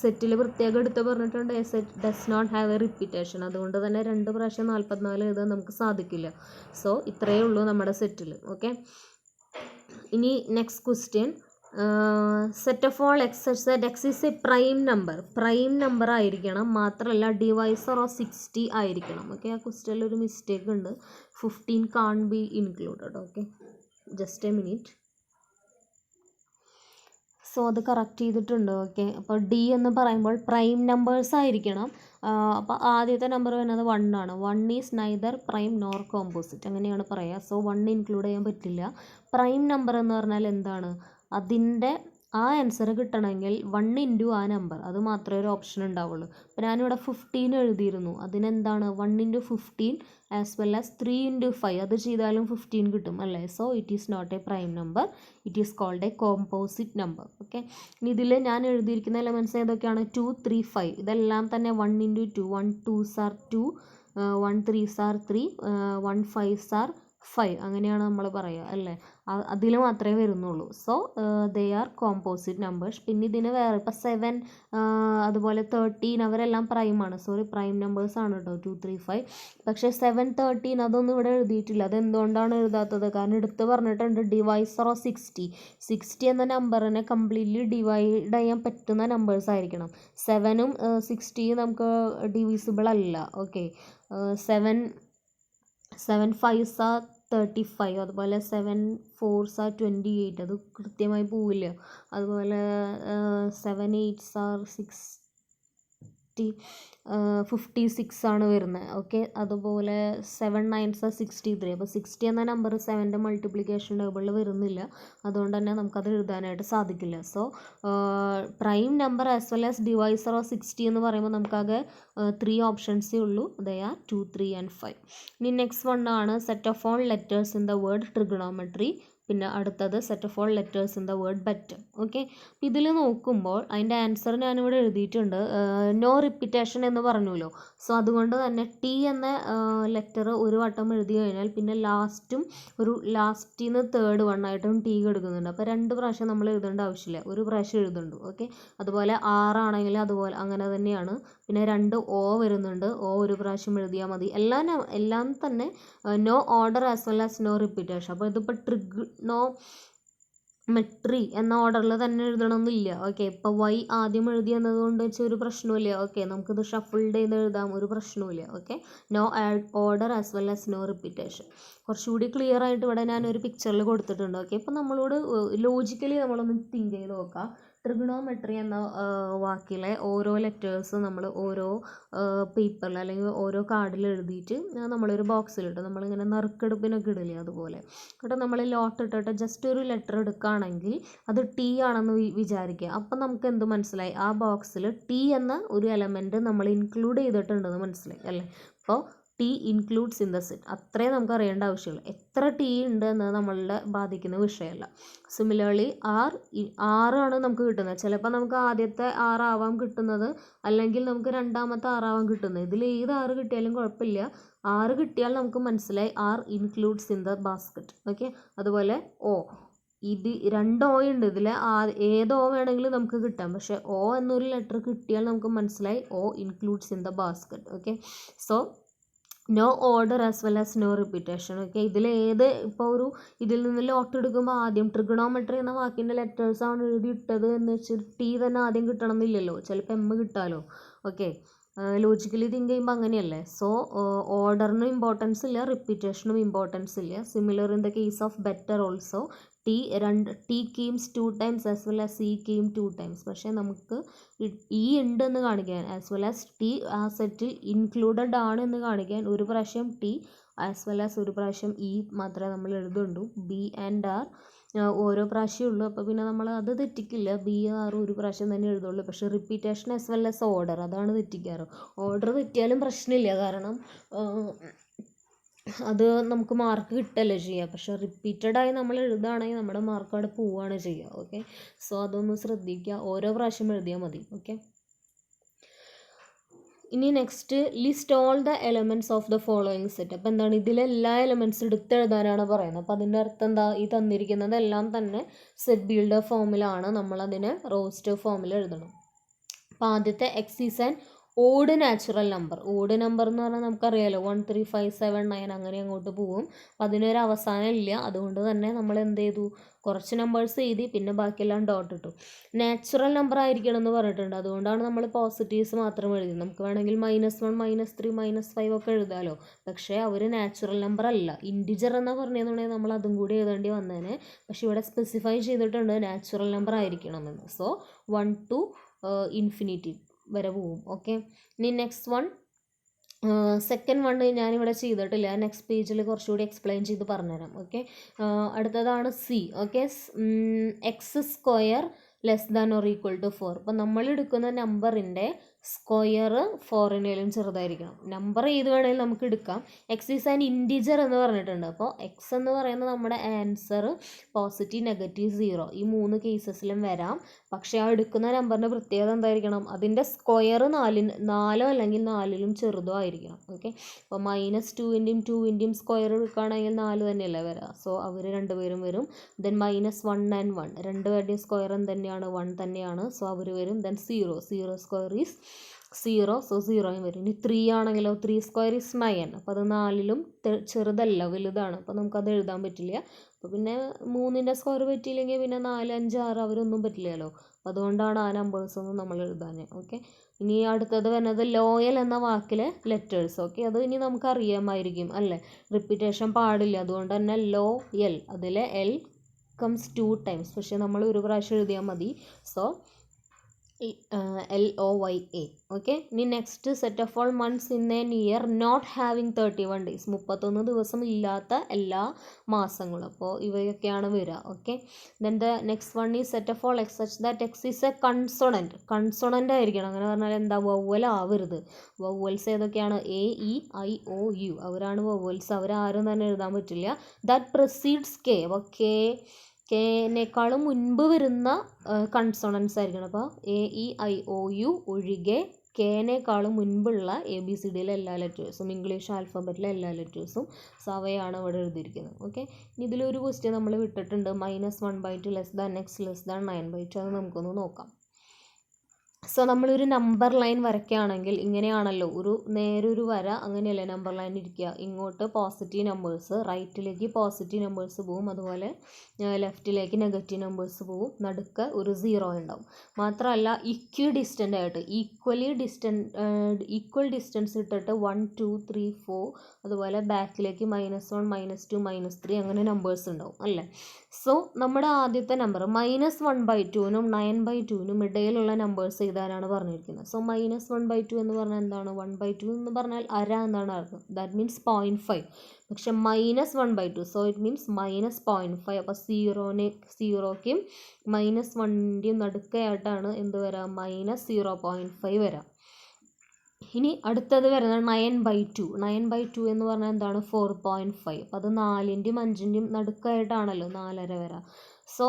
സെറ്റിൽ പ്രത്യേകം എടുത്ത് പറഞ്ഞിട്ടുണ്ട് set does not have a repetition. അതുകൊണ്ട് തന്നെ 2 പ്രാവശ്യം 44 എഴുതാൻ നമുക്ക് സാധിക്കില്ല. സോ ഇത്രയേ ഉള്ളൂ നമ്മുടെ സെറ്റിൽ. ഓക്കെ, ഇനി next question. Set of all x such that x is A prime number. Prime number ആയിരിക്കണം, മാത്രമല്ല ഡിവൈസർ ഓഫ് 60 ആയിരിക്കണം. ഓക്കെ, ആ ക്വസ്റ്റ്യനിൽ ഒരു മിസ്റ്റേക്ക് ഉണ്ട്. 15 can be included. Okay, just a minute. So അത് കറക്റ്റ് ചെയ്തിട്ടുണ്ട്. ഓക്കെ, അപ്പോൾ ഡി എന്ന് പറയുമ്പോൾ പ്രൈം നമ്പേഴ്സ് ആയിരിക്കണം. അപ്പോൾ ആദ്യത്തെ നമ്പർ വരുന്നത് 1 ആണ്. 1 is neither prime nor composite, അങ്ങനെയാണ് പറയുക. സോ 1 ഇൻക്ലൂഡ് ചെയ്യാൻ പറ്റില്ല. പ്രൈം നമ്പർ എന്ന് പറഞ്ഞാൽ എന്താണ്? അതിൻ്റെ ആ ആൻസർ കിട്ടണമെങ്കിൽ 1 ഇൻറ്റു ആ നമ്പർ, അത് മാത്രമേ ഒരു ഓപ്ഷൻ ഉണ്ടാവുള്ളൂ. അപ്പോൾ ഞാനിവിടെ 15 എഴുതിയിരുന്നു. അതിനെന്താണ് 1 into 15 as well as 3 into 5, അത് ചെയ്താലും 15 കിട്ടും അല്ലേ. So it is not a prime number, it is called a composite number. Okay, ഇനി ഇതിൽ ഞാൻ എഴുതിയിരിക്കുന്ന എലമെൻറ്റ്സ് ഏതൊക്കെയാണ്? 2, 3, 5. ഇതെല്ലാം തന്നെ 1 into 2, 1 2s are 2, 1 3s are 3, 1 5s are 5, അങ്ങനെയാണ് നമ്മൾ പറയുക അല്ലേ. അതിൽ മാത്രമേ വരുന്നുള്ളൂ. So they are composite numbers. പിന്നെ ഇതിന് വേറെ ഇപ്പോൾ 7, അതുപോലെ 13 അവരെല്ലാം പ്രൈമാണ്. പ്രൈം നമ്പേഴ്സ് ആണ് കേട്ടോ 2, 3, 5. പക്ഷേ 7, 13 അതൊന്നും ഇവിടെ എഴുതിയിട്ടില്ല. അതെന്തുകൊണ്ടാണ് എഴുതാത്തത്? കാരണം എടുത്ത് പറഞ്ഞിട്ടുണ്ട് ഡിവൈസർ ഓഫ് 60 എന്ന നമ്പറിനെ കംപ്ലീറ്റ്ലി ഡിവൈഡ് ചെയ്യാൻ പറ്റുന്ന നമ്പേഴ്സ് ആയിരിക്കണം. 7ഉം 60 നമുക്ക് ഡിവിസിബിൾ അല്ല. ഓക്കെ, 7 5s are 35, അതുപോലെ 7 4s are 28, അത് കൃത്യമായി പോവില്ല. അതുപോലെ 7 8s are 56 ആണ് വരുന്നത്. ഓക്കെ, അതുപോലെ 7 9s are 63. അപ്പോൾ 60 എന്ന നമ്പർ 7ൻ്റെ മൾട്ടിപ്ലിക്കേഷൻ ടേബിളിൽ വരുന്നില്ല. അതുകൊണ്ട് തന്നെ നമുക്കത് എഴുതാനായിട്ട് സാധിക്കില്ല. So prime number as well as divisor of 60 എന്ന് പറയുമ്പോൾ നമുക്കാകെ 3 ഓപ്ഷൻസേ ഉള്ളൂ. They are 2, 3 and 5. ഇനി നെക്സ്റ്റ് വൺ ആണ് set of all letters in the word trigonometry. പിന്നെ അടുത്തത് set of all letters in the word better. Okay, ഇതിൽ നോക്കുമ്പോൾ അതിൻ്റെ ആൻസർ ഞാനിവിടെ എഴുതിയിട്ടുണ്ട്. നോ റിപ്പീറ്റേഷൻ എന്ന് പറഞ്ഞല്ലോ. സോ അതുകൊണ്ട് തന്നെ ടി എന്ന ലെറ്റർ ഒരു വട്ടം എഴുതി കഴിഞ്ഞാൽ പിന്നെ ലാസ്റ്റിൽ നിന്ന് തേർഡ് വണ്ണായിട്ടും ടി എടുക്കുന്നുണ്ട്. അപ്പോൾ 2 പ്രാവശ്യം നമ്മൾ എഴുതേണ്ട ആവശ്യമില്ല, ഒരു പ്രാവശ്യം എഴുതുന്നുണ്ട്. ഓക്കെ, അതുപോലെ 6 ആണെങ്കിൽ അതുപോലെ അങ്ങനെ തന്നെയാണ്. പിന്നെ 2 O വരുന്നുണ്ട്, O ഒരു പ്രാവശ്യം എഴുതിയാൽ മതി. എല്ലാം തന്നെ no order as well as no repetition. അപ്പോൾ ഇതിപ്പോൾ ട്രിഗ്നോമെട്രി എന്ന ഓർഡറിൽ തന്നെ എഴുതണമെന്നില്ല. ഓക്കെ, ഇപ്പോൾ Y ആദ്യം എഴുതി എന്നതുകൊണ്ട് വെച്ചാൽ ഒരു പ്രശ്നമില്ല. ഓക്കെ, നമുക്കിത് ഷഫിൾഡ് ചെയ്ത് എഴുതാം, ഒരു പ്രശ്നവുമില്ല. Okay, no order as well as no repetition. കുറച്ചുകൂടി ക്ലിയർ ആയിട്ട് ഇവിടെ ഞാനൊരു പിക്ചറിൽ കൊടുത്തിട്ടുണ്ട്. ഓക്കെ, ഇപ്പോൾ നമ്മളോട് ലോജിക്കലി നമ്മളൊന്ന് തിങ്ക് ചെയ്ത് നോക്കാം. ട്രിഗണോമെട്രി എന്ന വാക്കിലെ ഓരോ ലെറ്റേഴ്സ് നമ്മൾ ഓരോ പേപ്പറിൽ അല്ലെങ്കിൽ ഓരോ കാർഡിൽ എഴുതിയിട്ട് നമ്മളൊരു ബോക്സിലിട്ട് നമ്മളിങ്ങനെ നറുക്കെടുപ്പിനൊക്കെ ഇടില്ലേ, അതുപോലെ എന്നിട്ട് നമ്മൾ ലോട്ട് ഇട്ടിട്ട് ജസ്റ്റ് ഒരു ലെറ്റർ എടുക്കുകയാണെങ്കിൽ അത് ടി ആണെന്ന് വിചാരിക്കുക. അപ്പം നമുക്ക് എന്ത് മനസ്സിലായി? ആ ബോക്സിൽ ടി എന്ന ഒരു എലമെൻറ്റ് നമ്മൾ ഇൻക്ലൂഡ് ചെയ്തിട്ടുണ്ടെന്ന് മനസ്സിലായി അല്ലേ. അപ്പോൾ T includes in the set, അത്രേ നമുക്ക് അറിയേണ്ട ആവശ്യമുള്ളൂ. എത്ര ടി ഉണ്ട് എന്നത് നമ്മളുടെ ബാധിക്കുന്ന വിഷയമല്ല. സിമിലർലി 6 ആണ് നമുക്ക് കിട്ടുന്നത്. ചിലപ്പോൾ നമുക്ക് ആദ്യത്തെ 6 ആവാം കിട്ടുന്നത്, അല്ലെങ്കിൽ നമുക്ക് രണ്ടാമത്തെ 6 ആവാം കിട്ടുന്നത്. ഇതിൽ ഏത് 6 കിട്ടിയാലും കുഴപ്പമില്ല. 6 കിട്ടിയാൽ നമുക്ക് മനസ്സിലായി R includes in the basket. Okay, അതുപോലെ ഇത് 2 O ഉണ്ട്. ഇതിൽ ഏത് O വേണമെങ്കിലും നമുക്ക് കിട്ടാം. പക്ഷേ O എന്നൊരു ലെറ്റർ കിട്ടിയാൽ നമുക്ക് മനസ്സിലായി O includes in the basket. Okay, so no order as well as no repetition. Okay, ഇതിൽ നിന്ന് ലോട്ട് എടുക്കുമ്പോൾ ആദ്യം ട്രിഗണോമെട്രി എന്ന വാക്കിൻ്റെ ലെറ്റേഴ്സാണ് എഴുതിയിട്ടത് എന്ന് വെച്ച് ടി തന്നെ ആദ്യം കിട്ടണം എന്നില്ലല്ലോ, ചിലപ്പോൾ M കിട്ടാമല്ലോ. ഓക്കെ, ലോജിക്കലി തിങ്ക് ചെയ്യുമ്പോൾ അങ്ങനെയല്ലേ. സോ ഓർഡറിനും ഇമ്പോർട്ടൻസ് ഇല്ല, റിപ്പീറ്റേഷനും ഇമ്പോർട്ടൻസ് ഇല്ല. Similar in the case of better also. T comes 2 times as well as C came 2 times. പക്ഷേ നമുക്ക് ഈ ഉണ്ടെന്ന് കാണിക്കാൻ ആസ് വെൽ ആസ് ടി ആ സെറ്റിൽ ഇൻക്ലൂഡഡ് ആണ് എന്ന് കാണിക്കാൻ ഒരു പ്രാവശ്യം ടി ആസ് വെൽ ആസ് ഒരു പ്രാവശ്യം ഇ മാത്രമേ നമ്മൾ എഴുതുള്ളൂ. ബി ആൻഡ് ആർ ഓരോ പ്രാവശ്യമേ ഉള്ളൂ. അപ്പോൾ പിന്നെ നമ്മൾ അത് തെറ്റിക്കില്ല, ബി ആർ ഒരു പ്രാവശ്യം തന്നെ എഴുതുള്ളൂ. പക്ഷേ repetition as well as order, അതാണ് തെറ്റിക്കാറ്. ഓർഡർ തെറ്റിയാലും പ്രശ്നമില്ല, കാരണം അത് നമുക്ക് മാർക്ക് കിട്ടല്ലേ ചെയ്യുക. പക്ഷെ റിപ്പീറ്റഡായി നമ്മൾ എഴുതുകയാണെങ്കിൽ നമ്മുടെ മാർക്ക് അവിടെ പോവുകയാണ് ചെയ്യുക. ഓക്കെ, സോ അതൊന്ന് ശ്രദ്ധിക്കുക, ഓരോ പ്രാവശ്യം എഴുതിയാൽ മതി. ഓക്കെ, ഇനി next list all the elements of the following set. അപ്പോൾ എന്താണ്? ഇതിലെല്ലാ എലമെൻറ്റ്സ് എടുത്തെഴുതാനാണ് പറയുന്നത്. അപ്പോൾ അതിൻ്റെ അർത്ഥം എന്താ? ഈ തന്നിരിക്കുന്നതെല്ലാം തന്നെ സെറ്റ് ബിൽഡർ ഫോമിലാണ്, നമ്മളതിനെ റോസ്റ്റർ ഫോമിൽ എഴുതണം. അപ്പോൾ ആദ്യത്തെ X is an odd natural number എന്ന് പറഞ്ഞാൽ നമുക്കറിയാലോ 1 3 5 7 9 അങ്ങനെ അങ്ങോട്ട് പോകും. അപ്പം അതിനൊരു അവസാനം ഇല്ല. അതുകൊണ്ട് തന്നെ നമ്മൾ എന്ത് ചെയ്തു, കുറച്ച് നമ്പേഴ്സ് എഴുതി, പിന്നെ ബാക്കിയെല്ലാം ഡോട്ട് ഇട്ടു. നാച്ചുറൽ നമ്പർ ആയിരിക്കണം എന്ന് പറഞ്ഞിട്ടുണ്ട്. അതുകൊണ്ടാണ് നമ്മൾ പോസിറ്റീവ്സ് മാത്രം എഴുതി. നമുക്ക് വേണമെങ്കിൽ -1 -3 -5 ഒക്കെ എഴുതാമല്ലോ. പക്ഷേ അവർ നാച്ചുറൽ നമ്പർ അല്ല, ഇൻറ്റിജർ എന്നാണ് പറഞ്ഞതെന്നുണ്ടെങ്കിൽ നമ്മൾ അതും കൂടി എഴുതേണ്ടി വന്നേനെ. പക്ഷെ ഇവിടെ സ്പെസിഫൈ ചെയ്തിട്ടുണ്ട് നാച്ചുറൽ നമ്പർ ആയിരിക്കണമെന്ന്. സോ 1 to ഇൻഫിനിറ്റി വരെ പോവും. ഓക്കെ, ഇനി നെക്സ്റ്റ് വൺ, സെക്കൻഡ് വൺ ഞാനിവിടെ ചെയ്തിട്ടില്ല. നെക്സ്റ്റ് പേജിൽ കുറച്ചുകൂടി എക്സ്പ്ലെയിൻ ചെയ്ത് പറഞ്ഞുതരാം. ഓക്കെ, അടുത്തതാണ് C. Okay, x² less than or equal to 4. അപ്പം നമ്മൾ എടുക്കുന്ന നമ്പറിൻ്റെ സ്ക്വയർ 4-നേലും ചെറുതായിരിക്കണം. നമ്പർ ഏത് വേണമെങ്കിലും നമുക്ക് എടുക്കാം. എക്സ് ഈസ് ആൻ ഇൻറ്റിജർ എന്ന് പറഞ്ഞിട്ടുണ്ട്. അപ്പോൾ എക്സ് എന്ന് പറയുന്നത് നമ്മുടെ ആൻസർ പോസിറ്റീവ്, നെഗറ്റീവ്, 0 ഈ 3 കേസസിലും വരാം. പക്ഷേ ആ എടുക്കുന്ന നമ്പറിൻ്റെ പ്രത്യേകത എന്തായിരിക്കണം, അതിൻ്റെ സ്ക്വയർ 4 അല്ലെങ്കിൽ 4-ലും ചെറുതോ ആയിരിക്കണം. ഓക്കെ, അപ്പോൾ -2-ൻ്റെയും 2-ൻ്റെയും സ്ക്വയർ എടുക്കുകയാണെങ്കിൽ 4 തന്നെയല്ലേ വരാം. സോ അവർ രണ്ടുപേരും വരും. ദെൻ -1 and 1 രണ്ടുപേരുടെയും സ്ക്വയർ തന്നെയാണ് 1 തന്നെയാണ്. സോ അവർ വരും. Then 0 square is 0. സോ 0യും വരും. ഇനി 3 ആണെങ്കിലോ 3² ഈസ് 9. അപ്പോൾ അത് 4-ലും ചെറുതല്ല, വലുതാണ്. അപ്പോൾ നമുക്കത് എഴുതാൻ പറ്റില്ല. അപ്പോൾ പിന്നെ 3-ൻ്റെ സ്ക്വയർ പറ്റിയില്ലെങ്കിൽ പിന്നെ 4 5 6 അവരൊന്നും പറ്റില്ലല്ലോ. അപ്പോൾ അതുകൊണ്ടാണ് ആ നമ്പേഴ്സൊന്നും നമ്മൾ എഴുതാൻ. ഓക്കെ, ഇനി അടുത്തത് വരുന്നത് ലോയൽ എന്ന വാക്കിലെ ലെറ്റേഴ്സ്. ഓക്കെ, അത് ഇനി നമുക്ക് അറിയാമായിരിക്കും അല്ലേ, റിപ്പീറ്റേഷൻ പാടില്ല. അതുകൊണ്ട് തന്നെ ലോയൽ, അതിലെ L കംസ് 2 times. പക്ഷേ നമ്മൾ ഒരു പ്രാവശ്യം എഴുതിയാൽ മതി. So LOYA. ഓക്കെ, ഇനി next, set of all months in an year not having 31 days. 31 ദിവസം ഇല്ലാത്ത എല്ലാ മാസങ്ങളും. അപ്പോൾ ഇവയൊക്കെയാണ് വരിക. Okay, then the next one is set of all x such that x is a consonant ആയിരിക്കണം. അങ്ങനെ പറഞ്ഞാൽ എന്താ, വവ്വൽ ആവരുത്. വവ്വൽസ് ഏതൊക്കെയാണ്, AEIOU അവരാണ് വവ്വൽസ്. അവരാരും തന്നെ എഴുതാൻ പറ്റില്ല. That proceeds K. അപ്പോൾ കേനേക്കാളും മുൻപ് വരുന്ന കൺസോണൻസ് ആയിരിക്കണം. അപ്പോൾ AEIOU ഒഴികെ കേനേക്കാളും മുൻപുള്ള ABCDയിലെ എല്ലാ ലെറ്റേഴ്സും, ഇംഗ്ലീഷ് ആൽഫബറ്റിലെ എല്ലാ ലെറ്റേഴ്സും. സോ അവയാണ് ഇവിടെ എഴുതിയിരിക്കുന്നത്. ഓക്കെ, ഇനി ഇതിലൊരു ക്വസ്റ്റ്യൻ നമ്മൾ വിട്ടിട്ടുണ്ട്, -1/2 less than x less than 9/2. അത് നമുക്കൊന്ന് നോക്കാം. സോ നമ്മളൊരു നമ്പർ ലൈൻ വരയ്ക്കുകയാണെങ്കിൽ ഇങ്ങനെയാണല്ലോ, നേരൊരു വര, അങ്ങനെയല്ലേ നമ്പർ ലൈൻ ഇരിക്കുക. ഇങ്ങോട്ട് പോസിറ്റീവ് നമ്പേഴ്സ്, റൈറ്റിലേക്ക് പോസിറ്റീവ് നമ്പേഴ്സ് പോവും, അതുപോലെ ലെഫ്റ്റിലേക്ക് നെഗറ്റീവ് നമ്പേഴ്സ് പോവും, നടുക്ക് ഒരു 0 ഉണ്ടാവും. മാത്രമല്ല ഈക്വൽ ഡിസ്റ്റൻസ് ഇട്ടിട്ട് 1 2 3 4, അതുപോലെ ബാക്കിലേക്ക് -1 -2 -3 അങ്ങനെ നമ്പേഴ്സ് ഉണ്ടാവും അല്ലേ. സോ നമ്മുടെ ആദ്യത്തെ നമ്പർ -1/2-നും 9/2-നും ഇടയിലുള്ള നമ്പേഴ്സ് എഴുതാനാണ് പറഞ്ഞിരിക്കുന്നത്. സോ -1/2 എന്ന് പറഞ്ഞാൽ എന്താണ്, 1/2 എന്ന് പറഞ്ഞാൽ അര എന്നാണ് അർത്ഥം. That means 0.5. പക്ഷെ -1/2, സോ ഇറ്റ് മീൻസ് -0.5. അപ്പോൾ 0ക്കും -1ൻ്റെയും നടുക്കയായിട്ടാണ് എന്ത് വരാം, -0.5 വരാം. ഇനി അടുത്തത് വരുന്നത് 9/2 എന്ന് പറഞ്ഞാൽ എന്താണ്, 4.5. അപ്പോൾ അത് 4ൻ്റെയും 5ൻ്റെയും നടുക്കായിട്ടാണല്ലോ 4.5 വരാം. സോ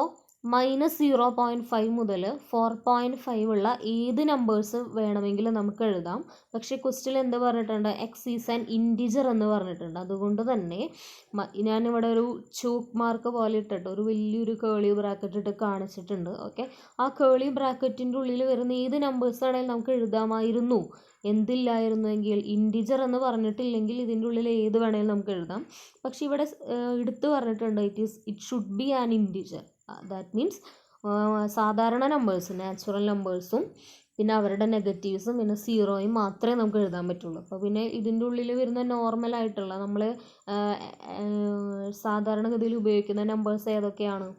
-0.5 മുതൽ 4.5 ഉള്ള ഏത് നമ്പേഴ്സ് വേണമെങ്കിലും നമുക്ക് എഴുതാം. പക്ഷേ ക്വസ്റ്റ്യനിൽ എന്ത് പറഞ്ഞിട്ടുണ്ട്, എക്സ് ഈസ് ആൻ ഇൻറ്റിജർ എന്ന് പറഞ്ഞിട്ടുണ്ട്. അതുകൊണ്ട് തന്നെ ഞാനിവിടെ ഒരു ചോക്ക് മാർക്ക് പോലെ ഇട്ടിട്ട് ഒരു വലിയൊരു കേളി ബ്രാക്കറ്റ് ഇട്ട് കാണിച്ചിട്ടുണ്ട്. ഓക്കെ, ആ കേളി ബ്രാക്കറ്റിൻ്റെ ഉള്ളിൽ വരുന്ന ഏത് നമ്പേഴ്സ് ആണെങ്കിലും നമുക്ക് എഴുതാമായിരുന്നു. എന്തില്ലായിരുന്നെങ്കിൽ, ഇൻറ്റിജർ എന്ന് പറഞ്ഞിട്ടില്ലെങ്കിൽ ഇതിൻ്റെ ഉള്ളിൽ ഏത് വേണമെങ്കിലും നമുക്ക് എഴുതാം. പക്ഷെ ഇവിടെ എടുത്ത് പറഞ്ഞിട്ടുണ്ട് it should be an integer. That means സാധാരണ നമ്പേഴ്സ്, നാച്ചുറൽ നമ്പേഴ്സും പിന്നെ അവരുടെ നെഗറ്റീവ്സും പിന്നെ 0യും മാത്രമേ നമുക്ക് എഴുതാൻ പറ്റുള്ളൂ. അപ്പോൾ പിന്നെ ഇതിൻ്റെ ഉള്ളിൽ വരുന്ന നോർമലായിട്ടുള്ള നമ്മൾ സാധാരണഗതിയിൽ ഉപയോഗിക്കുന്ന നമ്പേഴ്സ് ഏതൊക്കെയാണ്,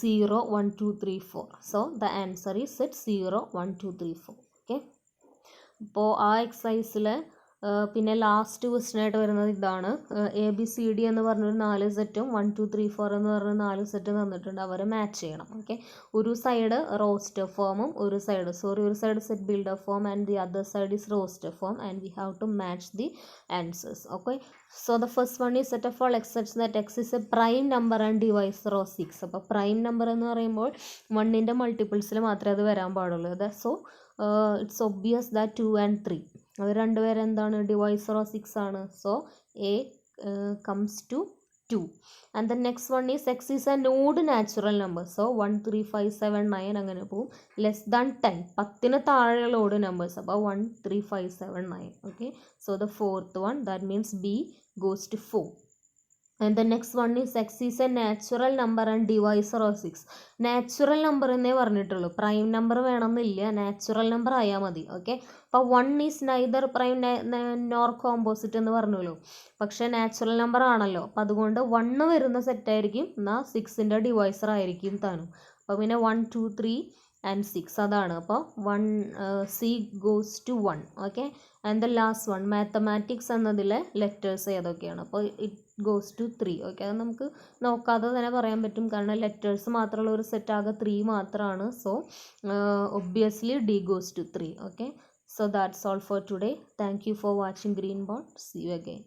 0 1 2 3 4. So the answer is set 0 1 2 3 4. Okay, അപ്പോൾ ആ എക്സസൈസിൽ പിന്നെ ലാസ്റ്റ് ക്വസ്റ്റ്യൻ ആയിട്ട് വരുന്നത് ഇതാണ്. ABCD എന്ന് പറഞ്ഞൊരു 4 സെറ്റും 1 2 3 4 എന്ന് പറഞ്ഞ 4 സെറ്റും തന്നിട്ടുണ്ട്. അവരെ മാച്ച് ചെയ്യണം. ഓക്കെ, ഒരു സൈഡ് റോസ്റ്റർ ഫോമും ഒരു side set builder form and the other side is roster form and we have to match the answers. Okay, so the first one is set of all x such that x is a prime number and divisor of 6. അപ്പോൾ prime number എന്ന് പറയുമ്പോൾ 1ൻ്റെ മൾട്ടിപ്പിൾസിൽ മാത്രമേ അത് വരാൻ പാടുള്ളൂ. So it's obvious that 2 and 3 അവർ രണ്ടുപേരും എന്താണ്, divisor of 6 ആണ്. So A comes to 2. And the next one is x is an odd natural number. So 1, 3, 5, 7, 9 അങ്ങനെ പോവും. Less than 10. 10ന് താഴെയുള്ള ഓഡ് നമ്പേഴ്സ്. അപ്പോൾ 1, 3, 5, 7, 9. Okay. So the fourth one, that means B goes to 4. And the next one is x is a natural number and divisor of 6. Natural number എന്നേ പറഞ്ഞിട്ടുള്ളൂ, prime number വേണമെന്നില്ല, natural number ആയാൽ മതി. Okay. അപ്പോൾ 1 is neither prime nor composite എന്ന് പറഞ്ഞല്ലോ, പക്ഷേ natural number ആണല്ലോ, അപ്പോൾ അതുകൊണ്ട് 1 വരുന്ന സെറ്റായിരിക്കും, എന്നാൽ 6ൻ്റെ ഡിവൈസർ ആയിരിക്കും താനും. അപ്പോൾ പിന്നെ 1, 2, 3 and 6 അതാണ്. അപ്പോൾ 1 C goes to 1. Okay. And the last one mathematics എന്നതിലെ ലെറ്റേഴ്സ് ഏതൊക്കെയാണ്? അപ്പോൾ ഇറ്റ് ഗോസ് ടു 3. ഓക്കെ. അത് നമുക്ക് നോക്കാതെ തന്നെ പറയാൻ പറ്റും, കാരണം ലെറ്റേഴ്സ് മാത്രമുള്ള ഒരു സെറ്റ് ആകെ 3 മാത്രമാണ്. So obviously D goes to 3. Okay. So that's all for today. Thank you for watching Green Bot. See you again.